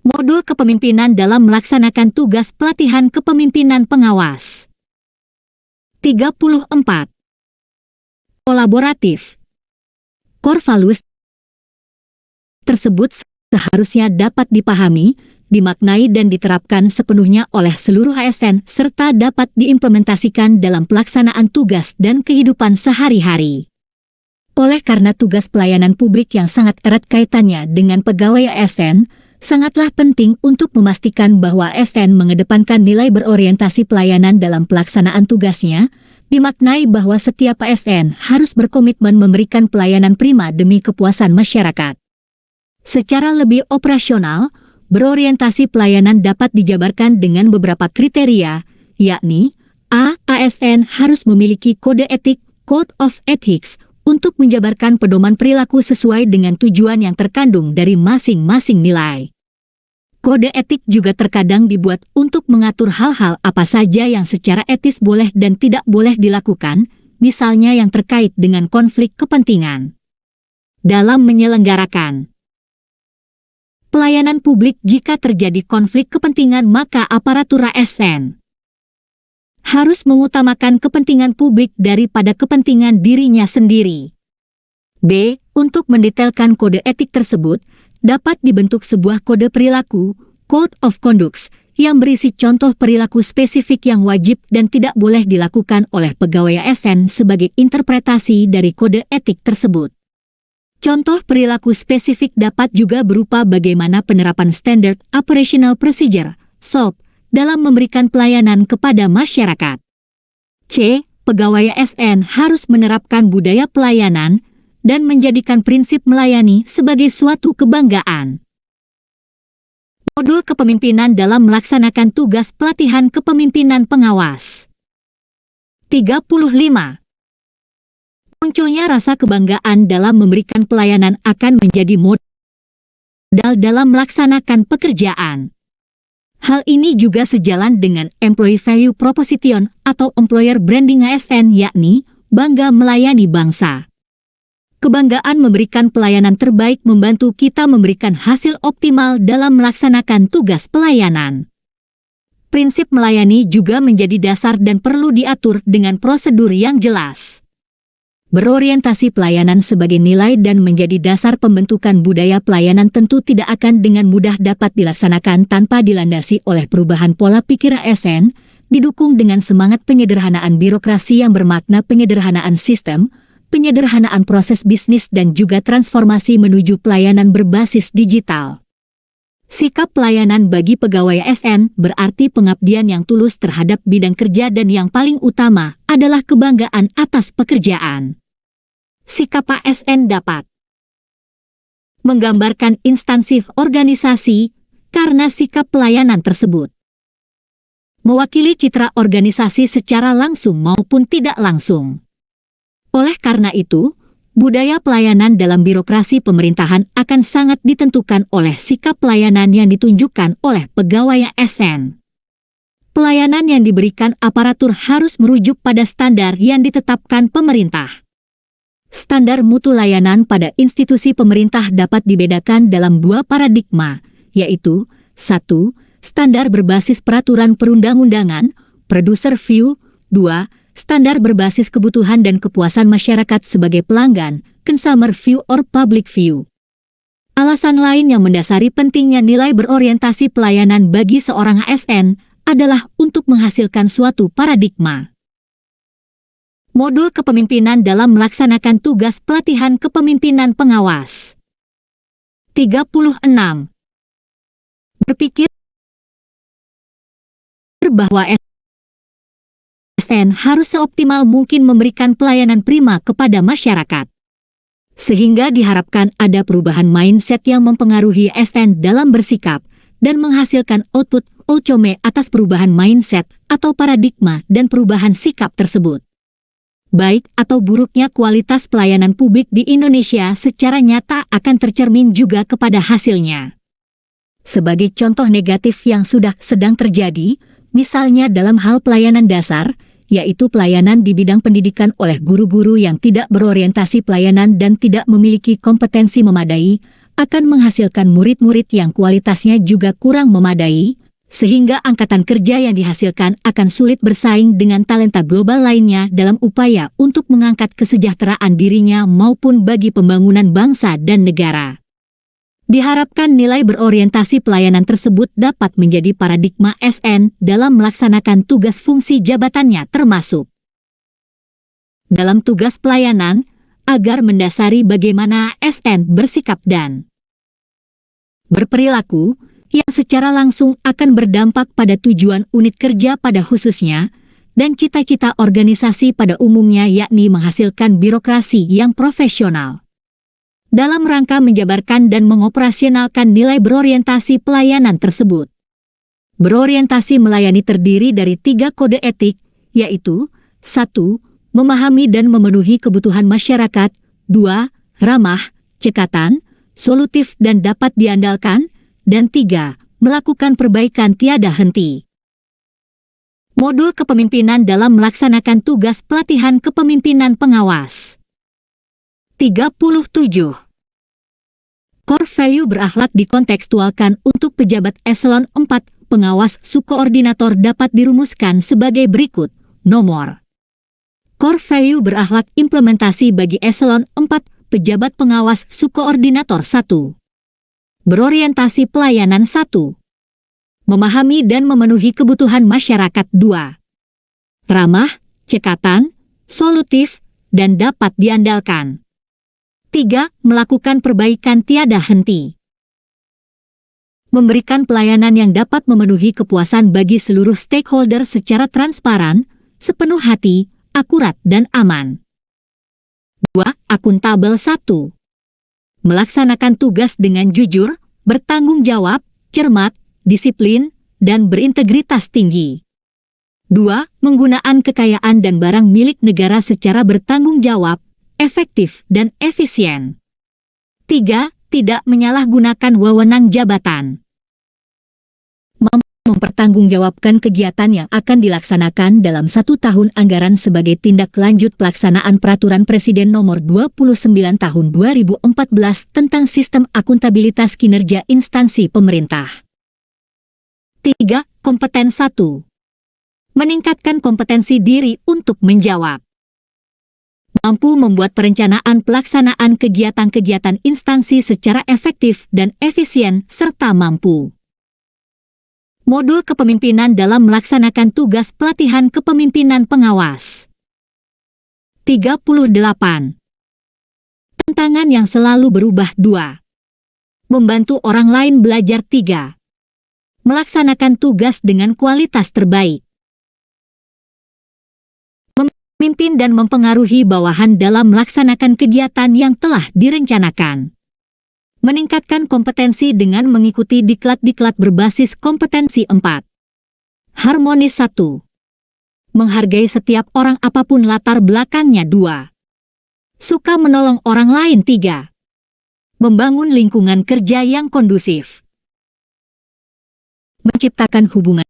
Modul kepemimpinan dalam melaksanakan tugas pelatihan kepemimpinan pengawas. 34. Kolaboratif. Core values tersebut seharusnya dapat dipahami, dimaknai dan diterapkan sepenuhnya oleh seluruh ASN serta dapat diimplementasikan dalam pelaksanaan tugas dan kehidupan sehari-hari. Oleh karena tugas pelayanan publik yang sangat erat kaitannya dengan pegawai ASN, Sangatlah penting untuk memastikan bahwa ASN mengedepankan nilai berorientasi pelayanan dalam pelaksanaan tugasnya, dimaknai bahwa setiap ASN harus berkomitmen memberikan pelayanan prima demi kepuasan masyarakat. Secara lebih operasional, berorientasi pelayanan dapat dijabarkan dengan beberapa kriteria, yakni A. ASN harus memiliki kode etik (Code of Ethics) untuk menjabarkan pedoman perilaku sesuai dengan tujuan yang terkandung dari masing-masing nilai. Kode etik juga terkadang dibuat untuk mengatur hal-hal apa saja yang secara etis boleh dan tidak boleh dilakukan, misalnya yang terkait dengan konflik kepentingan. Dalam menyelenggarakan pelayanan publik, jika terjadi konflik kepentingan, maka aparatur ASN harus mengutamakan kepentingan publik daripada kepentingan dirinya sendiri. B. Untuk mendetailkan kode etik tersebut, dapat dibentuk sebuah kode perilaku, Code of Conduct, yang berisi contoh perilaku spesifik yang wajib dan tidak boleh dilakukan oleh pegawai ASN sebagai interpretasi dari kode etik tersebut. Contoh perilaku spesifik dapat juga berupa bagaimana penerapan Standard Operational Procedure, SOP, dalam memberikan pelayanan kepada masyarakat. C. Pegawai ASN harus menerapkan budaya pelayanan dan menjadikan prinsip melayani sebagai suatu kebanggaan. Modul kepemimpinan dalam melaksanakan tugas pelatihan kepemimpinan pengawas. 35. Munculnya rasa kebanggaan dalam memberikan pelayanan akan menjadi modal dalam melaksanakan pekerjaan. Hal ini juga sejalan dengan Employee Value Proposition atau Employer Branding ASN, yakni bangga melayani bangsa. Kebanggaan memberikan pelayanan terbaik membantu kita memberikan hasil optimal dalam melaksanakan tugas pelayanan. Prinsip melayani juga menjadi dasar dan perlu diatur dengan prosedur yang jelas. Berorientasi pelayanan sebagai nilai dan menjadi dasar pembentukan budaya pelayanan tentu tidak akan dengan mudah dapat dilaksanakan tanpa dilandasi oleh perubahan pola pikir ASN, didukung dengan semangat penyederhanaan birokrasi yang bermakna penyederhanaan sistem, penyederhanaan proses bisnis dan juga transformasi menuju pelayanan berbasis digital. Sikap pelayanan bagi pegawai ASN berarti pengabdian yang tulus terhadap bidang kerja dan yang paling utama adalah kebanggaan atas pekerjaan. Sikap ASN dapat menggambarkan instansi organisasi karena sikap pelayanan tersebut mewakili citra organisasi secara langsung maupun tidak langsung. Oleh karena itu, budaya pelayanan dalam birokrasi pemerintahan akan sangat ditentukan oleh sikap pelayanan yang ditunjukkan oleh pegawai ASN. Pelayanan yang diberikan aparatur harus merujuk pada standar yang ditetapkan pemerintah. Standar mutu layanan pada institusi pemerintah dapat dibedakan dalam dua paradigma, yaitu 1. Standar berbasis peraturan perundang-undangan, producer view, 2. Standar berbasis kebutuhan dan kepuasan masyarakat sebagai pelanggan, consumer view or public view. Alasan lain yang mendasari pentingnya nilai berorientasi pelayanan bagi seorang ASN adalah untuk menghasilkan suatu paradigma. Modul kepemimpinan dalam melaksanakan tugas pelatihan kepemimpinan pengawas. 36. Berpikir bahwa ASN harus seoptimal mungkin memberikan pelayanan prima kepada masyarakat. Sehingga diharapkan ada perubahan mindset yang mempengaruhi ASN dalam bersikap dan menghasilkan output outcome atas perubahan mindset atau paradigma dan perubahan sikap tersebut. Baik atau buruknya kualitas pelayanan publik di Indonesia secara nyata akan tercermin juga kepada hasilnya. Sebagai contoh negatif yang sudah sedang terjadi, misalnya dalam hal pelayanan dasar, yaitu pelayanan di bidang pendidikan oleh guru-guru yang tidak berorientasi pelayanan dan tidak memiliki kompetensi memadai, akan menghasilkan murid-murid yang kualitasnya juga kurang memadai, sehingga angkatan kerja yang dihasilkan akan sulit bersaing dengan talenta global lainnya dalam upaya untuk mengangkat kesejahteraan dirinya maupun bagi pembangunan bangsa dan negara. Diharapkan nilai berorientasi pelayanan tersebut dapat menjadi paradigma ASN dalam melaksanakan tugas fungsi jabatannya termasuk dalam tugas pelayanan, agar mendasari bagaimana ASN bersikap dan berperilaku, yang secara langsung akan berdampak pada tujuan unit kerja pada khususnya, dan cita-cita organisasi pada umumnya yakni menghasilkan birokrasi yang profesional. Dalam rangka menjabarkan dan mengoperasionalkan nilai berorientasi pelayanan tersebut. Berorientasi melayani terdiri dari 3 kode etik, yaitu 1. Memahami dan memenuhi kebutuhan masyarakat, 2. Ramah, cekatan, solutif dan dapat diandalkan, dan 3. Melakukan perbaikan tiada henti. Modul kepemimpinan dalam melaksanakan tugas pelatihan kepemimpinan pengawas. 37. Core value berakhlak dikontekstualkan untuk pejabat eselon 4, pengawas subkoordinator dapat dirumuskan sebagai berikut. Nomor. Core value berakhlak implementasi bagi eselon 4, pejabat pengawas subkoordinator 1. Berorientasi pelayanan 1. Memahami dan memenuhi kebutuhan masyarakat 2. Ramah, cekatan, solutif, dan dapat diandalkan. 3. Melakukan perbaikan tiada henti. Memberikan pelayanan yang dapat memenuhi kepuasan bagi seluruh stakeholder secara transparan, sepenuh hati, akurat dan aman. 2. Akuntabel 1. Melaksanakan tugas dengan jujur, bertanggung jawab, cermat, disiplin, dan berintegritas tinggi. 2. Penggunaan kekayaan dan barang milik negara secara bertanggung jawab, efektif, dan efisien. 3. Tidak menyalahgunakan wewenang jabatan. Mempertanggungjawabkan kegiatan yang akan dilaksanakan dalam 1 tahun anggaran sebagai tindak lanjut pelaksanaan Peraturan Presiden Nomor 29 Tahun 2014 tentang Sistem Akuntabilitas Kinerja Instansi Pemerintah. 3. Kompeten 1. Meningkatkan kompetensi diri untuk menjawab. Mampu membuat perencanaan pelaksanaan kegiatan-kegiatan instansi secara efektif dan efisien serta mampu. Modul kepemimpinan dalam melaksanakan tugas pelatihan kepemimpinan pengawas. 38. Tantangan yang selalu berubah 2. Membantu orang lain belajar 3. Melaksanakan tugas dengan kualitas terbaik. Memimpin dan mempengaruhi bawahan dalam melaksanakan kegiatan yang telah direncanakan. Meningkatkan kompetensi dengan mengikuti diklat-diklat berbasis kompetensi 4. Harmonis 1. Menghargai setiap orang apapun latar belakangnya 2. Suka menolong orang lain 3. Membangun lingkungan kerja yang kondusif. Menciptakan hubungan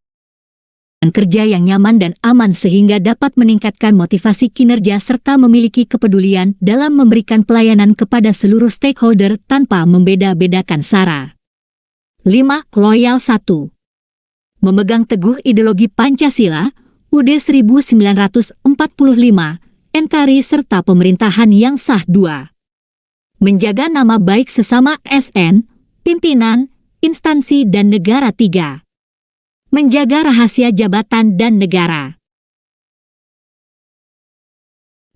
kerja yang nyaman dan aman sehingga dapat meningkatkan motivasi kinerja serta memiliki kepedulian dalam memberikan pelayanan kepada seluruh stakeholder tanpa membeda-bedakan sara. 5. Loyal 1. Memegang teguh ideologi Pancasila, UUD 1945, NKRI serta pemerintahan yang sah 2. Menjaga nama baik sesama ASN, pimpinan, instansi dan negara 3. Menjaga rahasia jabatan dan negara.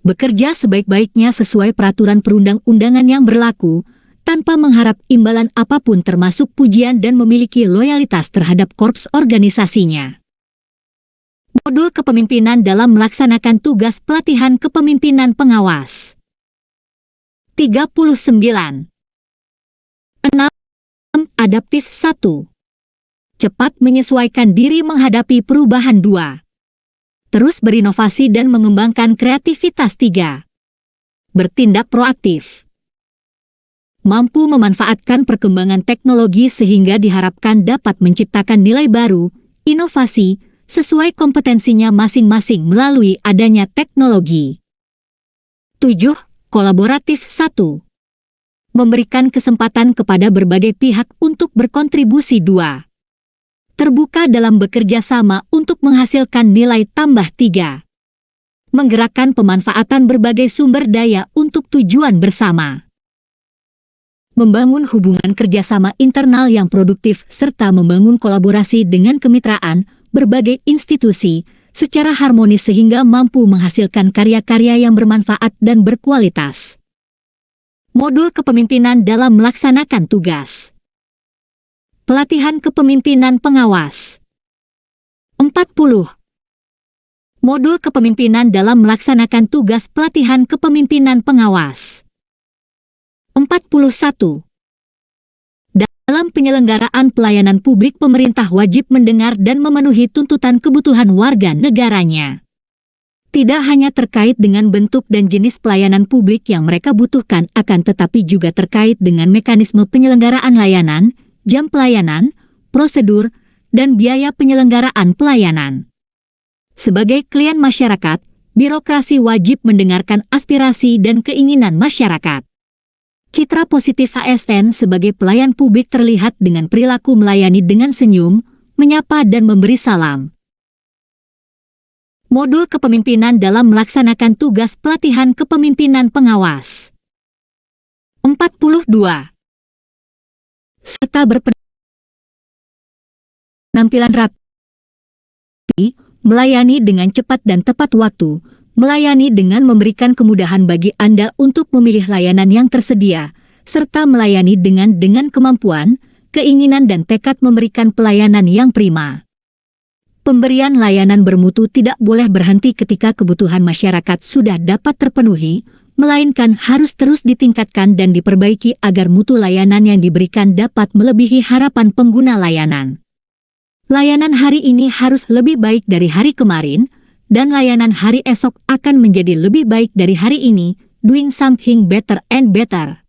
Bekerja sebaik-baiknya sesuai peraturan perundang-undangan yang berlaku, tanpa mengharap imbalan apapun termasuk pujian dan memiliki loyalitas terhadap korps organisasinya. Modul kepemimpinan dalam melaksanakan tugas pelatihan kepemimpinan pengawas. 39. 6. Adaptif 1. Cepat menyesuaikan diri menghadapi perubahan 2. Terus berinovasi dan mengembangkan kreativitas 3. Bertindak proaktif. Mampu memanfaatkan perkembangan teknologi sehingga diharapkan dapat menciptakan nilai baru, inovasi, sesuai kompetensinya masing-masing melalui adanya teknologi. 7. Kolaboratif 1. Memberikan kesempatan kepada berbagai pihak untuk berkontribusi 2. Terbuka dalam bekerja sama untuk menghasilkan nilai tambah 3. Menggerakkan pemanfaatan berbagai sumber daya untuk tujuan bersama. Membangun hubungan kerjasama internal yang produktif serta membangun kolaborasi dengan kemitraan berbagai institusi secara harmonis sehingga mampu menghasilkan karya-karya yang bermanfaat dan berkualitas. Modul kepemimpinan dalam melaksanakan tugas. pelatihan kepemimpinan pengawas. 40. Modul kepemimpinan dalam melaksanakan tugas pelatihan kepemimpinan pengawas. 41. Dalam penyelenggaraan pelayanan publik, pemerintah wajib mendengar dan memenuhi tuntutan kebutuhan warga negaranya. Tidak hanya terkait dengan bentuk dan jenis pelayanan publik yang mereka butuhkan, akan tetapi juga terkait dengan mekanisme penyelenggaraan layanan, jam pelayanan, prosedur, dan biaya penyelenggaraan pelayanan. Sebagai klien masyarakat, birokrasi wajib mendengarkan aspirasi dan keinginan masyarakat. Citra positif ASN sebagai pelayan publik terlihat dengan perilaku melayani dengan senyum, menyapa dan memberi salam. Modul kepemimpinan dalam melaksanakan tugas pelatihan kepemimpinan pengawas. 42. Serta berpenampilan rapi, melayani dengan cepat dan tepat waktu, melayani dengan memberikan kemudahan bagi Anda untuk memilih layanan yang tersedia, serta melayani dengan kemampuan, keinginan dan tekad memberikan pelayanan yang prima. Pemberian layanan bermutu tidak boleh berhenti ketika kebutuhan masyarakat sudah dapat terpenuhi, melainkan harus terus ditingkatkan dan diperbaiki agar mutu layanan yang diberikan dapat melebihi harapan pengguna layanan. Layanan hari ini harus lebih baik dari hari kemarin, dan layanan hari esok akan menjadi lebih baik dari hari ini, doing something better and better.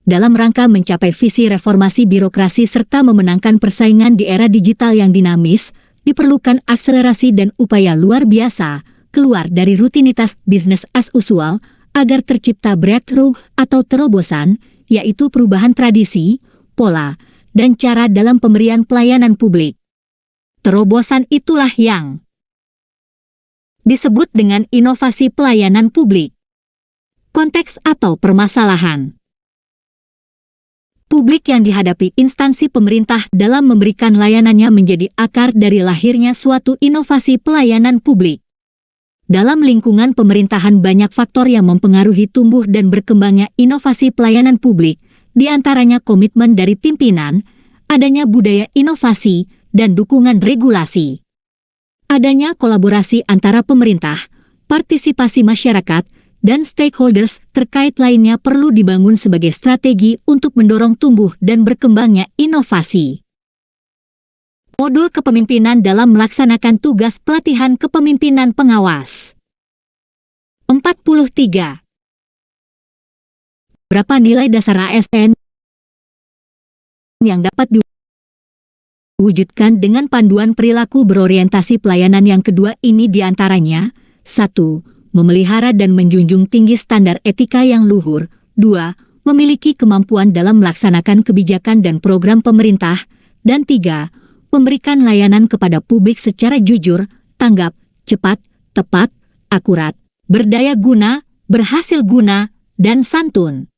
Dalam rangka mencapai visi reformasi birokrasi serta memenangkan persaingan di era digital yang dinamis, diperlukan akselerasi dan upaya luar biasa, keluar dari rutinitas business as usual, agar tercipta breakthrough atau terobosan, yaitu perubahan tradisi, pola, dan cara dalam pemberian pelayanan publik. Terobosan itulah yang disebut dengan inovasi pelayanan publik. Konteks atau permasalahan publik yang dihadapi instansi pemerintah dalam memberikan layanannya menjadi akar dari lahirnya suatu inovasi pelayanan publik. Dalam lingkungan pemerintahan banyak faktor yang mempengaruhi tumbuh dan berkembangnya inovasi pelayanan publik, di antaranya komitmen dari pimpinan, adanya budaya inovasi, dan dukungan regulasi. Adanya kolaborasi antara pemerintah, partisipasi masyarakat, dan stakeholders terkait lainnya perlu dibangun sebagai strategi untuk mendorong tumbuh dan berkembangnya inovasi. Modul kepemimpinan dalam melaksanakan tugas pelatihan kepemimpinan pengawas. 43. Berapa nilai dasar ASN yang dapat diwujudkan dengan panduan perilaku berorientasi pelayanan yang kedua ini diantaranya: 1. Memelihara dan menjunjung tinggi standar etika yang luhur. 2. Memiliki kemampuan dalam melaksanakan kebijakan dan program pemerintah. Dan 3. Memberikan layanan kepada publik secara jujur, tanggap, cepat, tepat, akurat, berdaya guna, berhasil guna, dan santun.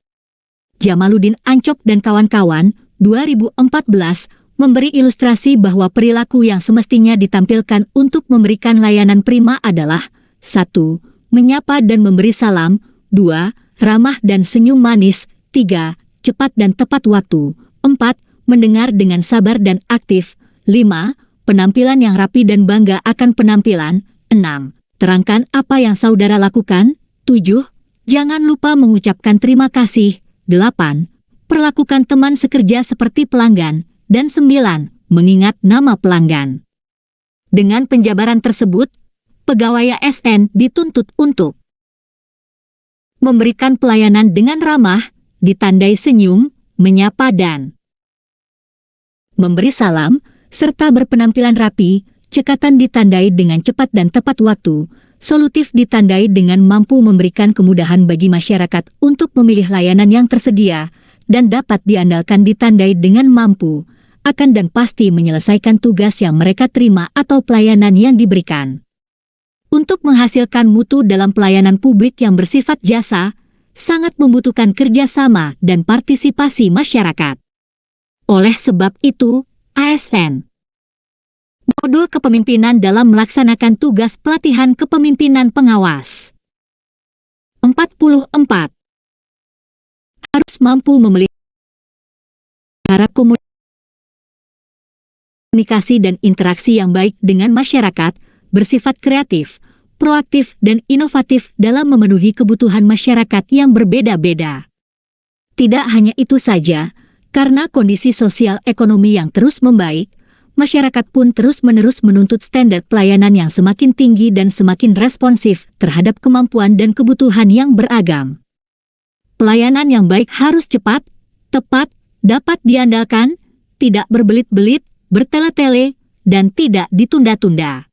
Jamaluddin Ancok dan kawan-kawan, 2014, memberi ilustrasi bahwa perilaku yang semestinya ditampilkan untuk memberikan layanan prima adalah: 1. Menyapa dan memberi salam. 2. Ramah dan senyum manis. 3. Cepat dan tepat waktu. 4. Mendengar dengan sabar dan aktif. 5. Penampilan yang rapi dan bangga akan penampilan. 6. Terangkan apa yang saudara lakukan. 7. Jangan lupa mengucapkan terima kasih. 8. Perlakukan teman sekerja seperti pelanggan. Dan 9. Mengingat nama pelanggan. Dengan penjabaran tersebut, pegawai ASN dituntut untuk memberikan pelayanan dengan ramah, ditandai senyum, menyapa dan memberi salam, serta berpenampilan rapi, cekatan ditandai dengan cepat dan tepat waktu, solutif ditandai dengan mampu memberikan kemudahan bagi masyarakat untuk memilih layanan yang tersedia, dan dapat diandalkan ditandai dengan mampu, akan dan pasti menyelesaikan tugas yang mereka terima atau pelayanan yang diberikan. Untuk menghasilkan mutu dalam pelayanan publik yang bersifat jasa, sangat membutuhkan kerjasama dan partisipasi masyarakat. Oleh sebab itu, ASN Modul kepemimpinan dalam melaksanakan tugas pelatihan kepemimpinan pengawas. 44. Harus mampu memelihara komunikasi komunikasi dan interaksi yang baik dengan masyarakat, bersifat kreatif, proaktif dan inovatif dalam memenuhi kebutuhan masyarakat yang berbeda-beda. Tidak hanya itu saja, karena kondisi sosial ekonomi yang terus membaik, masyarakat pun terus-menerus menuntut standar pelayanan yang semakin tinggi dan semakin responsif terhadap kemampuan dan kebutuhan yang beragam. Pelayanan yang baik harus cepat, tepat, dapat diandalkan, tidak berbelit-belit, bertele-tele, dan tidak ditunda-tunda.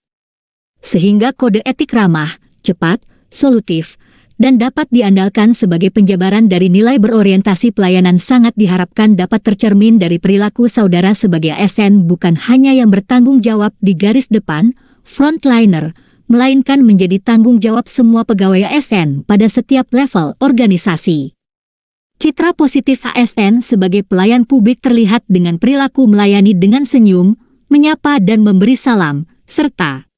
Sehingga kode etik ramah, cepat, solutif, dan dapat diandalkan sebagai penjabaran dari nilai berorientasi pelayanan sangat diharapkan dapat tercermin dari perilaku saudara sebagai ASN bukan hanya yang bertanggung jawab di garis depan, frontliner, melainkan menjadi tanggung jawab semua pegawai ASN pada setiap level organisasi. Citra positif ASN sebagai pelayan publik terlihat dengan perilaku melayani dengan senyum, menyapa dan memberi salam, serta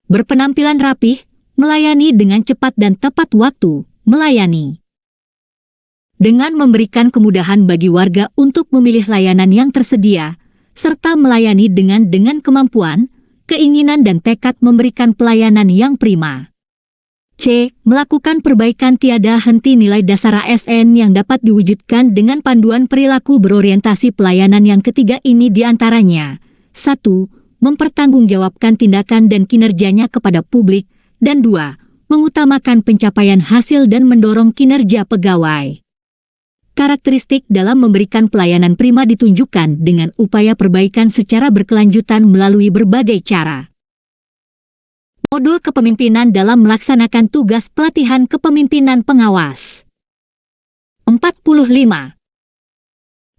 berpenampilan rapih, melayani dengan cepat dan tepat waktu, melayani. Dengan memberikan kemudahan bagi warga untuk memilih layanan yang tersedia, serta melayani dengan kemampuan, keinginan dan tekad memberikan pelayanan yang prima. C. Melakukan perbaikan tiada henti nilai dasar ASN yang dapat diwujudkan dengan panduan perilaku berorientasi pelayanan yang ketiga ini diantaranya. 1. Mempertanggungjawabkan tindakan dan kinerjanya kepada publik, dan 2. Mengutamakan pencapaian hasil dan mendorong kinerja pegawai. Karakteristik dalam memberikan pelayanan prima ditunjukkan dengan upaya perbaikan secara berkelanjutan melalui berbagai cara. Modul kepemimpinan dalam melaksanakan tugas pelatihan kepemimpinan pengawas. 45.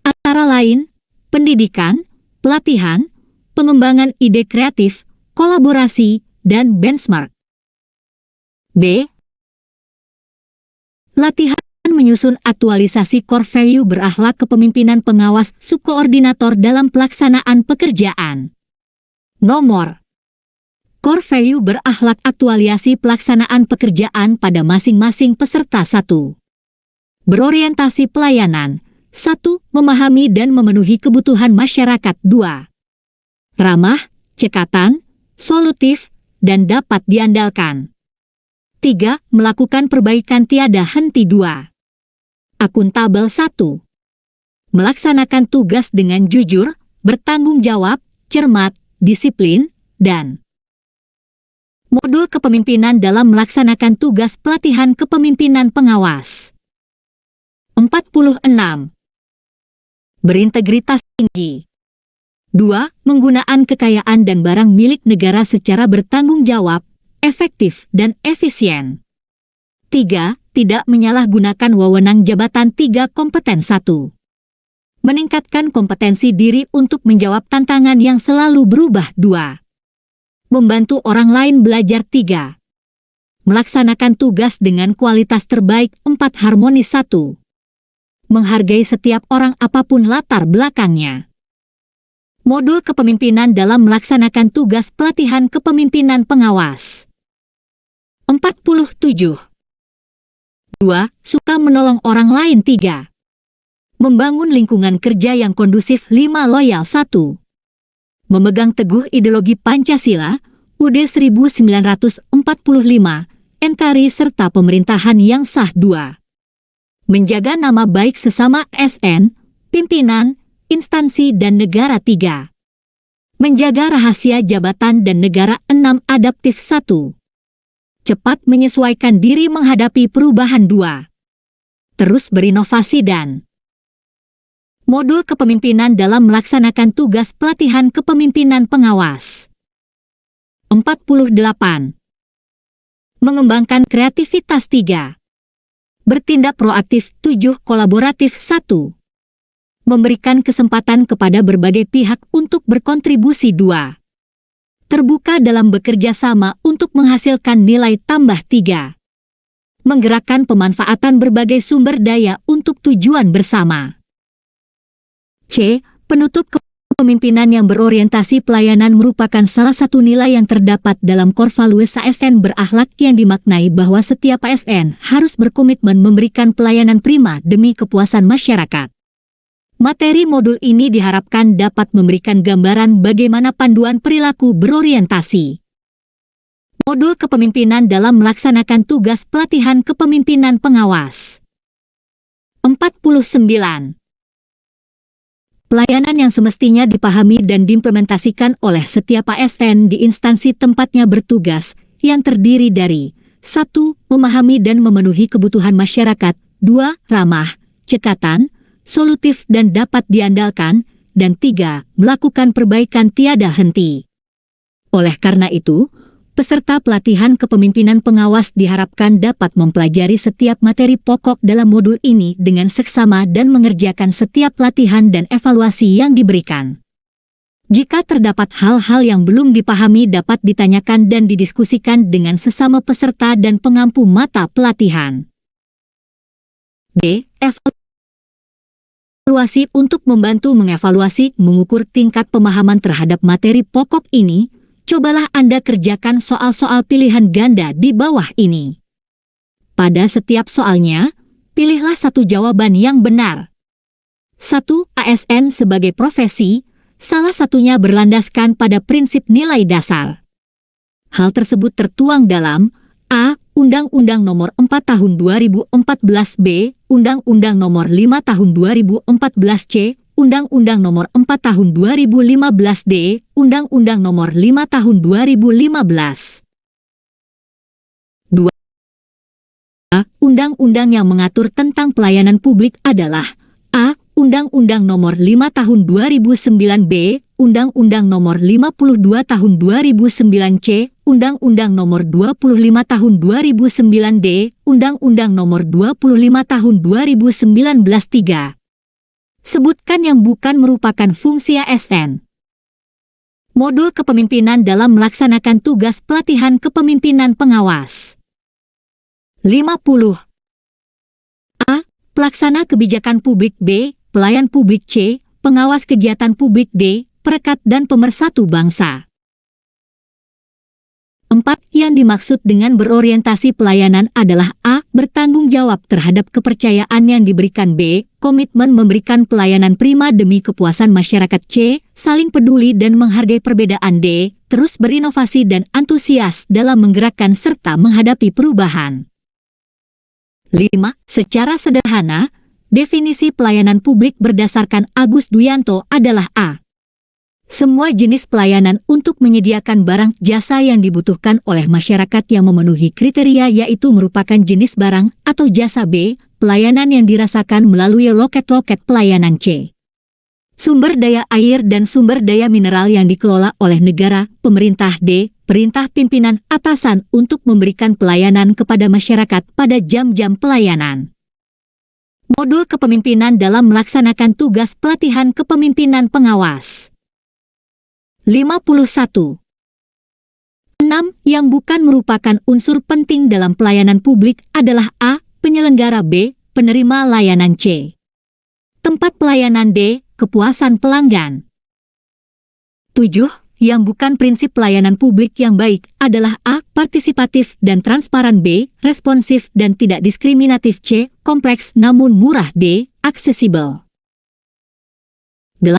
Antara lain, pendidikan, pelatihan, pengembangan ide kreatif, kolaborasi, dan benchmark. B. Latihan menyusun aktualisasi core value berakhlak kepemimpinan pengawas subkoordinator dalam pelaksanaan pekerjaan. Nomor Core Value berakhlak aktualisasi pelaksanaan pekerjaan pada masing-masing peserta. 1. Berorientasi pelayanan. 1. Memahami dan memenuhi kebutuhan masyarakat. 2. Ramah, cekatan, solutif, dan dapat diandalkan. 3. Melakukan perbaikan tiada henti. 2. Akuntabel. 1. Melaksanakan tugas dengan jujur, bertanggung jawab, cermat, disiplin, dan modul kepemimpinan dalam melaksanakan tugas pelatihan kepemimpinan pengawas. 46. Berintegritas tinggi. 2. Penggunaan kekayaan dan barang milik negara secara bertanggung jawab, efektif, dan efisien. 3. Tidak menyalahgunakan wewenang jabatan. 3. Kompeten. 1. Meningkatkan kompetensi diri untuk menjawab tantangan yang selalu berubah. 2. Membantu orang lain belajar. 3. Melaksanakan tugas dengan kualitas terbaik. 4. Harmonis. 1. Menghargai setiap orang apapun latar belakangnya. Modul kepemimpinan dalam melaksanakan tugas pelatihan kepemimpinan pengawas. 47. 2. Suka menolong orang lain. 3. Membangun lingkungan kerja yang kondusif. 5. Loyal. 1. Memegang teguh ideologi Pancasila, UUD 1945, NKRI serta pemerintahan yang sah. 2. Menjaga nama baik sesama ASN, pimpinan, instansi dan negara. 3. Menjaga rahasia jabatan dan negara. 6. Adaptif. 1. Cepat menyesuaikan diri menghadapi perubahan. 2. Terus berinovasi dan modul kepemimpinan dalam melaksanakan tugas pelatihan kepemimpinan pengawas. 48. Mengembangkan kreativitas. 3. Bertindak proaktif. 7. Kolaboratif. 1. Memberikan kesempatan kepada berbagai pihak untuk berkontribusi. 2. Terbuka dalam bekerja sama untuk menghasilkan nilai tambah. 3. Menggerakkan pemanfaatan berbagai sumber daya untuk tujuan bersama. C. Penutup kepemimpinan yang berorientasi pelayanan merupakan salah satu nilai yang terdapat dalam core values ASN berakhlak yang dimaknai bahwa setiap ASN harus berkomitmen memberikan pelayanan prima demi kepuasan masyarakat. Materi modul ini diharapkan dapat memberikan gambaran bagaimana panduan perilaku berorientasi. Modul kepemimpinan dalam melaksanakan tugas pelatihan kepemimpinan pengawas. 49. Pelayanan yang semestinya dipahami dan diimplementasikan oleh setiap ASN di instansi tempatnya bertugas, yang terdiri dari 1. Memahami dan memenuhi kebutuhan masyarakat, 2. Ramah, cekatan, solutif dan dapat diandalkan, dan 3. Melakukan perbaikan tiada henti. Oleh karena itu, peserta pelatihan kepemimpinan pengawas diharapkan dapat mempelajari setiap materi pokok dalam modul ini dengan seksama dan mengerjakan setiap latihan dan evaluasi yang diberikan. Jika terdapat hal-hal yang belum dipahami dapat ditanyakan dan didiskusikan dengan sesama peserta dan pengampu mata pelatihan. D. Evaluasi. Untuk membantu mengevaluasi mengukur tingkat pemahaman terhadap materi pokok ini, cobalah Anda kerjakan soal-soal pilihan ganda di bawah ini. Pada setiap soalnya, pilihlah satu jawaban yang benar. 1. ASN sebagai profesi, salah satunya berlandaskan pada prinsip nilai dasar. Hal tersebut tertuang dalam A. Undang-Undang Nomor 4 Tahun 2014 B. Undang-Undang Nomor 5 Tahun 2014 C. Undang-Undang Nomor 4 Tahun 2015 D. Undang-Undang Nomor 5 Tahun 2015. 2. Undang-undang yang mengatur tentang pelayanan publik adalah A. Undang-Undang Nomor 5 Tahun 2009 B. Undang-Undang Nomor 52 Tahun 2009 C. Undang-Undang Nomor 25 Tahun 2009 D. Undang-Undang Nomor 25 Tahun 2019 3. Sebutkan yang bukan merupakan fungsi ASN. Modul kepemimpinan dalam melaksanakan tugas pelatihan kepemimpinan pengawas. 50. A. Pelaksana kebijakan publik B. Pelayan publik C. Pengawas kegiatan publik D. Perekat dan pemersatu bangsa. 4. Yang dimaksud dengan berorientasi pelayanan adalah A. Bertanggung jawab terhadap kepercayaan yang diberikan B. Komitmen memberikan pelayanan prima demi kepuasan masyarakat C. Saling peduli dan menghargai perbedaan D. Terus berinovasi dan antusias dalam menggerakkan serta menghadapi perubahan. 5. Secara sederhana, definisi pelayanan publik berdasarkan Agus Duyanto adalah A. Semua jenis pelayanan untuk menyediakan barang jasa yang dibutuhkan oleh masyarakat yang memenuhi kriteria yaitu merupakan jenis barang atau jasa B. Pelayanan yang dirasakan melalui loket-loket pelayanan C. Sumber daya air dan sumber daya mineral yang dikelola oleh negara, pemerintah D. Perintah pimpinan atasan untuk memberikan pelayanan kepada masyarakat pada jam-jam pelayanan. Modul kepemimpinan dalam melaksanakan tugas pelatihan kepemimpinan pengawas. 51. 6. Yang bukan merupakan unsur penting dalam pelayanan publik adalah A. Penyelenggara B. Penerima layanan C. Tempat pelayanan D. Kepuasan pelanggan. 7. Yang bukan prinsip pelayanan publik yang baik adalah A. Partisipatif dan transparan B. Responsif dan tidak diskriminatif C. Kompleks namun murah D. Aksesibel. 8.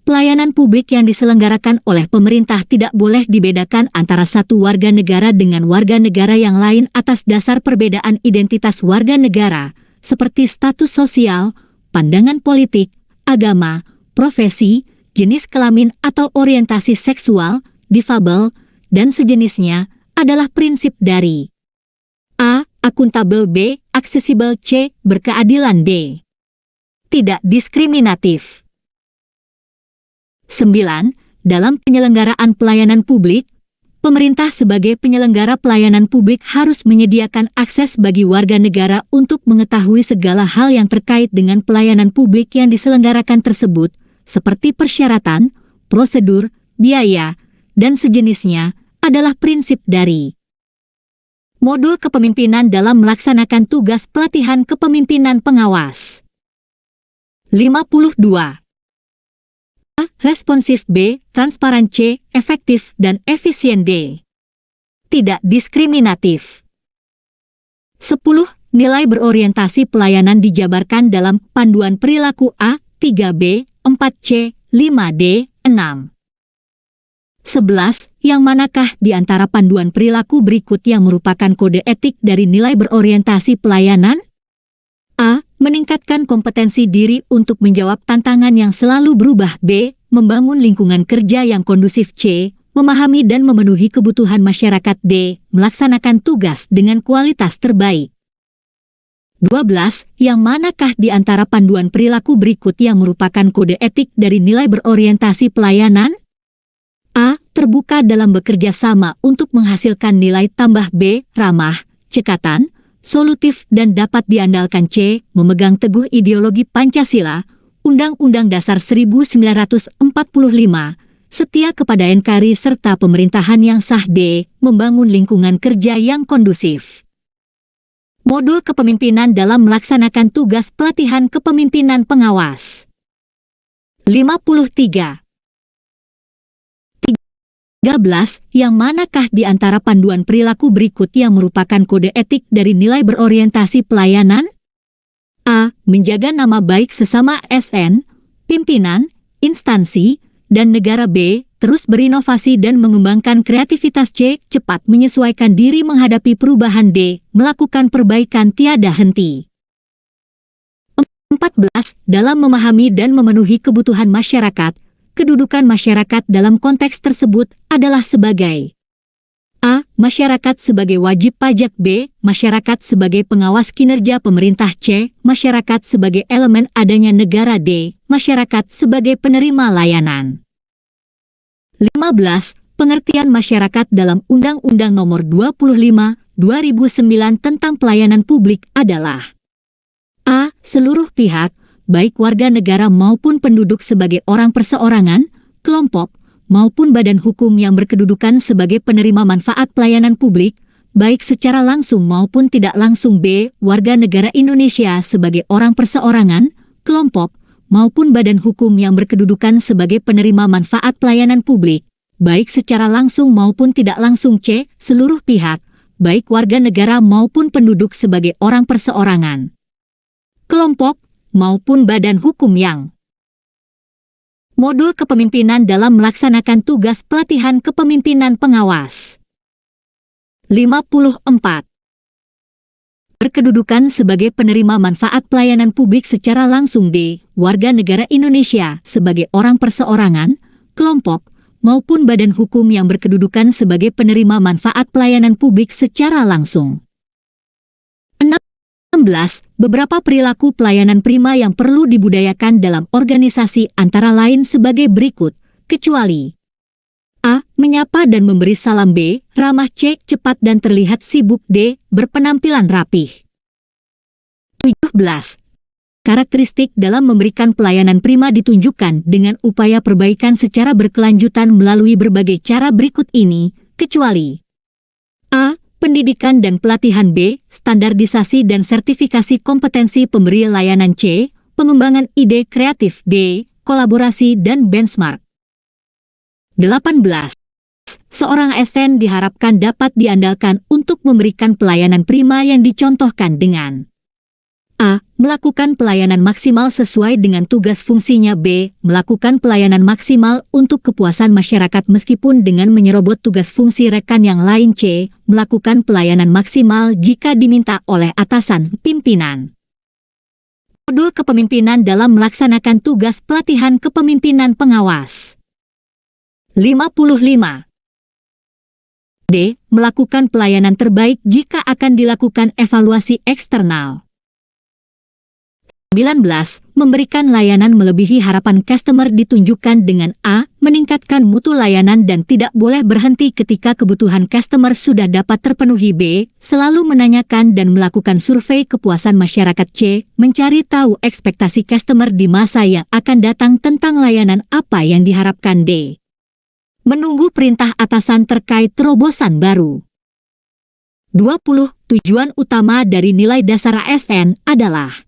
Pelayanan publik yang diselenggarakan oleh pemerintah tidak boleh dibedakan antara satu warga negara dengan warga negara yang lain atas dasar perbedaan identitas warga negara, seperti status sosial, pandangan politik, agama, profesi, jenis kelamin atau orientasi seksual, difabel, dan sejenisnya, adalah prinsip dari A. Akuntabel B. Aksesibel C. Berkeadilan D. Tidak diskriminatif. 9. Dalam penyelenggaraan pelayanan publik, pemerintah sebagai penyelenggara pelayanan publik harus menyediakan akses bagi warga negara untuk mengetahui segala hal yang terkait dengan pelayanan publik yang diselenggarakan tersebut, seperti persyaratan, prosedur, biaya, dan sejenisnya, adalah prinsip dari Modul kepemimpinan dalam melaksanakan tugas pelatihan kepemimpinan pengawas. 52. A. Responsif B. Transparan C. Efektif dan efisien D. Tidak diskriminatif. 10. Nilai berorientasi pelayanan dijabarkan dalam Panduan Perilaku A, 3B, 4C, 5D, 6. 11. Yang manakah di antara panduan perilaku berikut yang merupakan kode etik dari nilai berorientasi pelayanan? A. Meningkatkan kompetensi diri untuk menjawab tantangan yang selalu berubah. B. Membangun lingkungan kerja yang kondusif. C. Memahami dan memenuhi kebutuhan masyarakat. D. Melaksanakan tugas dengan kualitas terbaik. 12. Yang manakah di antara panduan perilaku berikut yang merupakan kode etik dari nilai berorientasi pelayanan? A. Terbuka dalam bekerja sama untuk menghasilkan nilai tambah. B. Ramah, cekatan, solutif dan dapat diandalkan. C. Memegang teguh ideologi Pancasila, Undang-Undang Dasar 1945, setia kepada NKRI serta pemerintahan yang sah. D. Membangun lingkungan kerja yang kondusif. Modul kepemimpinan dalam melaksanakan tugas pelatihan kepemimpinan pengawas. 53. 13. Yang manakah di antara panduan perilaku berikut yang merupakan kode etik dari nilai berorientasi pelayanan? A. Menjaga nama baik sesama ASN, pimpinan, instansi, dan negara. B. Terus berinovasi dan mengembangkan kreativitas. C. Cepat menyesuaikan diri menghadapi perubahan. D. Melakukan perbaikan tiada henti. 14. Dalam memahami dan memenuhi kebutuhan masyarakat, kedudukan masyarakat dalam konteks tersebut adalah sebagai A. Masyarakat sebagai wajib pajak. B. Masyarakat sebagai pengawas kinerja pemerintah. C. Masyarakat sebagai elemen adanya negara. D. Masyarakat sebagai penerima layanan. 15. Pengertian masyarakat dalam Undang-Undang Nomor 25, 2009 tentang Pelayanan Publik adalah A. Seluruh pihak, baik warga negara maupun penduduk sebagai orang perseorangan, kelompok, maupun badan hukum yang berkedudukan sebagai penerima manfaat pelayanan publik, baik secara langsung maupun tidak langsung. B. Warga negara Indonesia sebagai orang perseorangan, kelompok, maupun badan hukum yang berkedudukan sebagai penerima manfaat pelayanan publik, baik secara langsung maupun tidak langsung. C. Seluruh pihak, baik warga negara maupun penduduk sebagai orang perseorangan, kelompok, maupun badan hukum yang. Modul kepemimpinan dalam melaksanakan tugas pelatihan kepemimpinan pengawas. 54. Berkedudukan sebagai penerima manfaat pelayanan publik secara langsung. D. Warga negara Indonesia sebagai orang perseorangan, kelompok, maupun badan hukum yang berkedudukan sebagai penerima manfaat pelayanan publik secara langsung. 16. Beberapa perilaku pelayanan prima yang perlu dibudayakan dalam organisasi antara lain sebagai berikut, kecuali A. Menyapa dan memberi salam. B. Ramah. C. Cepat dan terlihat sibuk. D. Berpenampilan rapih. 17. Karakteristik dalam memberikan pelayanan prima ditunjukkan dengan upaya perbaikan secara berkelanjutan melalui berbagai cara berikut ini, kecuali A. Pendidikan dan pelatihan. B. Standarisasi dan sertifikasi kompetensi pemberi layanan. C. Pengembangan ide kreatif. D. Kolaborasi dan benchmark. 18. Seorang ASN diharapkan dapat diandalkan untuk memberikan pelayanan prima yang dicontohkan dengan A. Melakukan pelayanan maksimal sesuai dengan tugas fungsinya. B. Melakukan pelayanan maksimal untuk kepuasan masyarakat meskipun dengan menyerobot tugas fungsi rekan yang lain. C. Melakukan pelayanan maksimal jika diminta oleh atasan pimpinan. Modul kepemimpinan dalam melaksanakan tugas pelatihan kepemimpinan pengawas. 55. D. Melakukan pelayanan terbaik jika akan dilakukan evaluasi eksternal. 19. Memberikan layanan melebihi harapan customer ditunjukkan dengan A. Meningkatkan mutu layanan dan tidak boleh berhenti ketika kebutuhan customer sudah dapat terpenuhi. B. Selalu menanyakan dan melakukan survei kepuasan masyarakat. C. Mencari tahu ekspektasi customer di masa yang akan datang tentang layanan apa yang diharapkan. D. Menunggu perintah atasan terkait terobosan baru. 20. Tujuan utama dari nilai dasar ASN adalah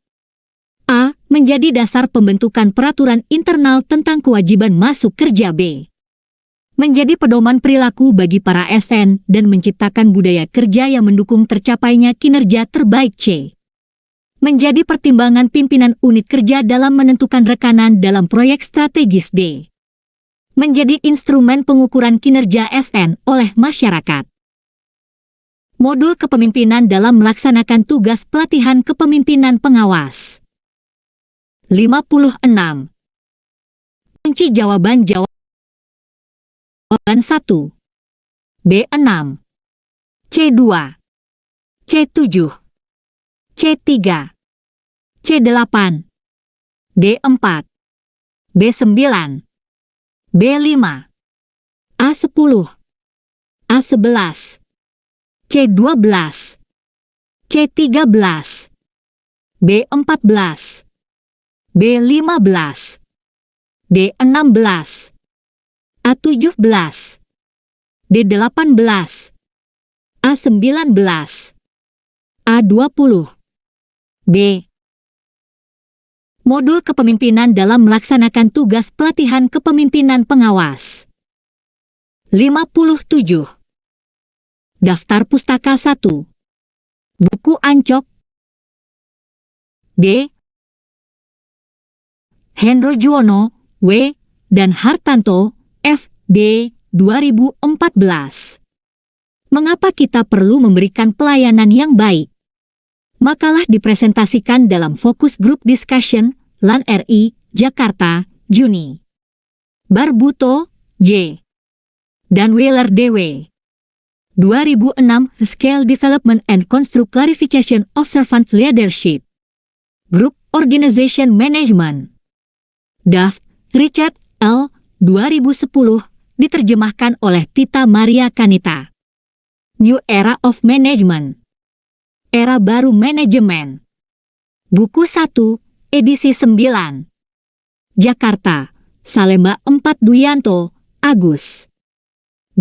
A. Menjadi dasar pembentukan peraturan internal tentang kewajiban masuk kerja. B. menjadi pedoman perilaku bagi para ASN dan menciptakan budaya kerja yang mendukung tercapainya kinerja terbaik. C. Menjadi pertimbangan pimpinan unit kerja dalam menentukan rekanan dalam proyek strategis. D. Menjadi instrumen pengukuran kinerja ASN oleh masyarakat. Modul kepemimpinan dalam melaksanakan tugas pelatihan kepemimpinan pengawas. 56. Kunci jawaban 1. B6, C2, C7, C3, C8, D4, B9, B5, A10, A11, C12, C13, B14, B15, D16, A17, D18, A19, A20. B. Modul kepemimpinan dalam melaksanakan tugas pelatihan kepemimpinan pengawas. 57. Daftar Pustaka 1. Buku Ancok. D. Hendro Juwono, W. dan Hartanto, F. D. 2014. Mengapa kita perlu memberikan pelayanan yang baik? Makalah dipresentasikan dalam Focus Group Discussion, LAN RI, Jakarta, Juni. Barbuto, J. dan Wheeler DW. 2006 Scale Development and Construct Clarification of Servant Leadership. Group Organization Management. Daft, Richard L. 2010, diterjemahkan oleh Tita Maria Kanita. New Era of Management. Era baru manajemen. Buku 1, edisi 9. Jakarta, Salemba 4 Duyanto, Agus.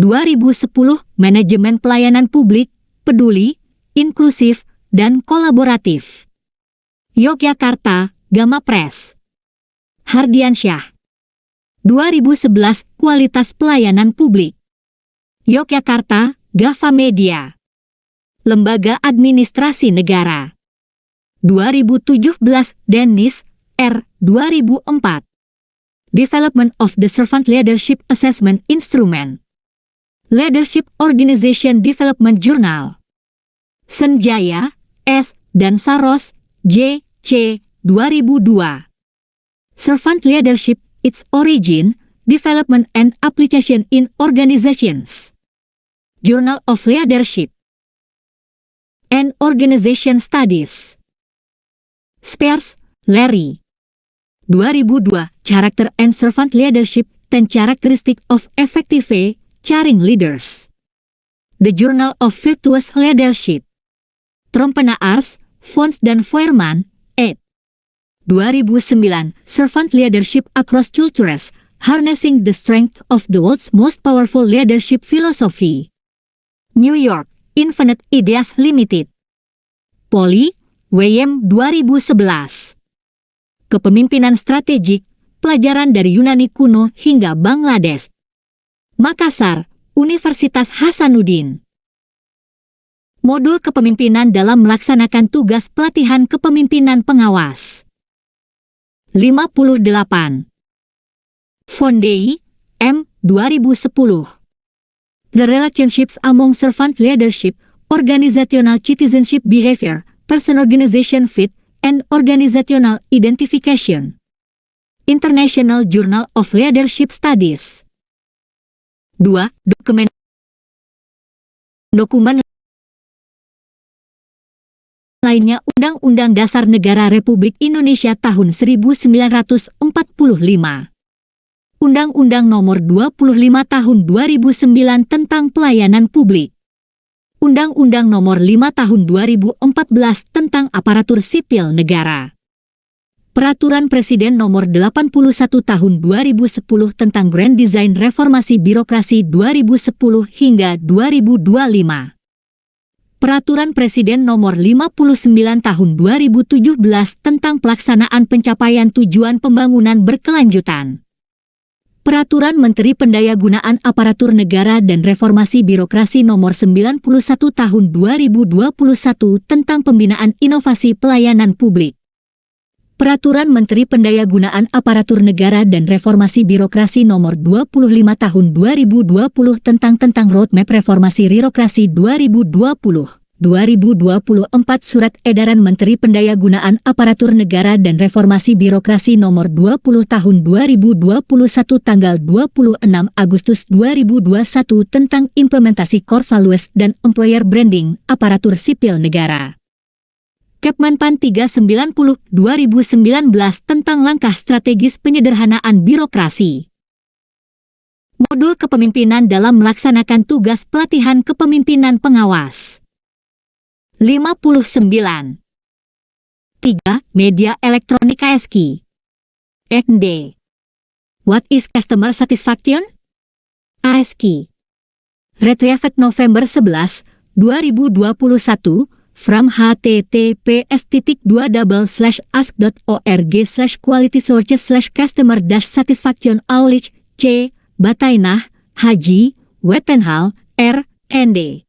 2010 Manajemen Pelayanan Publik, Peduli, Inklusif, dan Kolaboratif. Yogyakarta, Gama Press. Hardiansyah. 2011 Kualitas Pelayanan Publik. Yogyakarta, Gava Media. Lembaga Administrasi Negara. 2017 Dennis, R. 2004. Development of the Servant Leadership Assessment Instrument. Leadership Organization Development Journal. Senjaya, S. dan Saros, J. C. 2002. Servant Leadership, Its Origin, Development and Application in Organizations. Journal of Leadership and Organization Studies. Spears, Larry. 2002 Character and Servant Leadership, 10 Characteristics of Effective Caring Leaders. The Journal of Virtuous Leadership. Trompenaars, Fons dan Feuerman, ed. 2009 Servant Leadership Across Cultures, Harnessing the Strength of the World's Most Powerful Leadership Philosophy. New York, Infinite Ideas Limited. Poli, WM 2011. Kepemimpinan Strategik, Pelajaran dari Yunani Kuno hingga Bangladesh. Makassar, Universitas Hasanuddin. Modul kepemimpinan dalam melaksanakan tugas pelatihan kepemimpinan pengawas. 58. Fondei, M. 2010. The Relationships Among Servant Leadership, Organizational Citizenship Behavior, Person Organization Fit, and Organizational Identification. International Journal of Leadership Studies. 2. Dokumen lainnya Undang-Undang Dasar Negara Republik Indonesia tahun 1945. Undang-Undang Nomor 25 Tahun 2009 tentang Pelayanan Publik. Undang-Undang Nomor 5 Tahun 2014 tentang Aparatur Sipil Negara. Peraturan Presiden Nomor 81 Tahun 2010 tentang Grand Design Reformasi Birokrasi 2010 hingga 2025. Peraturan Presiden Nomor 59 Tahun 2017 tentang Pelaksanaan Pencapaian Tujuan Pembangunan Berkelanjutan. Peraturan Menteri Pendayagunaan Aparatur Negara dan Reformasi Birokrasi Nomor 91 Tahun 2021 tentang Pembinaan Inovasi Pelayanan Publik. Peraturan Menteri Pendayagunaan Aparatur Negara dan Reformasi Birokrasi Nomor 25 Tahun 2020 tentang Roadmap Reformasi Birokrasi 2020-2024 Surat Edaran Menteri Pendayagunaan Aparatur Negara dan Reformasi Birokrasi Nomor 20 Tahun 2021 tanggal 26 Agustus 2021 tentang implementasi Core Values dan Employer Branding Aparatur Sipil Negara. Kepmenpan 390/2019 tentang langkah strategis penyederhanaan birokrasi. Modul kepemimpinan dalam melaksanakan tugas pelatihan kepemimpinan pengawas. 59. 3. Media elektronik ASCII. ND. What is customer satisfaction? ASCII. Retrieved November 11, 2021 from https://ask.org/quality-searches/customer-satisfaction-audit C. Batainah, Haji, Wetenhal, R. ND.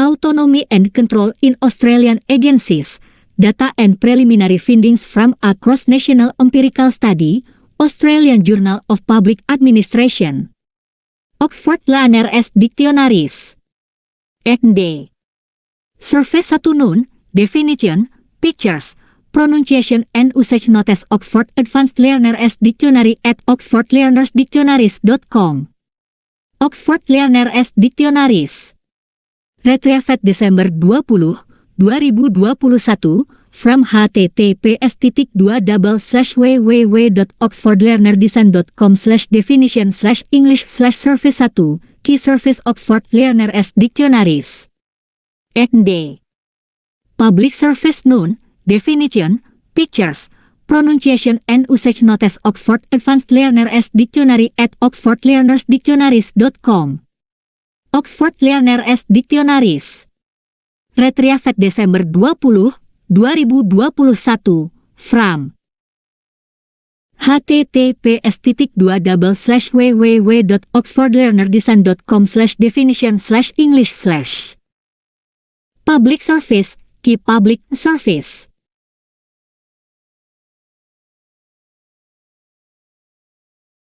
Autonomy and Control in Australian Agencies, Data and Preliminary Findings from a Cross-National Empirical Study, Australian Journal of Public Administration. Oxford Learners Dictionaries. ND. Survey 1 Noun, Definition, Pictures, Pronunciation and Usage Notes Oxford Advanced Learners Dictionary at oxfordlearnersdictionaries.com. Oxford Learners Dictionaries. Retrieved Desember 20, 2021 from https://www.oxfordlearnerdesign.com/definition/english/survey 1 Key Service Oxford Learners Dictionaries. ND. Public Service Noun, Definition, Pictures, Pronunciation and Usage Notes Oxford Advanced Learners Dictionary at oxfordlearnersdictionaries.com. Oxford Learners Dictionaries. Retrieved Desember 20, 2021 from https://www.oxfordlearnerdesign.com/definition/english/ Public Service, Key Public Service.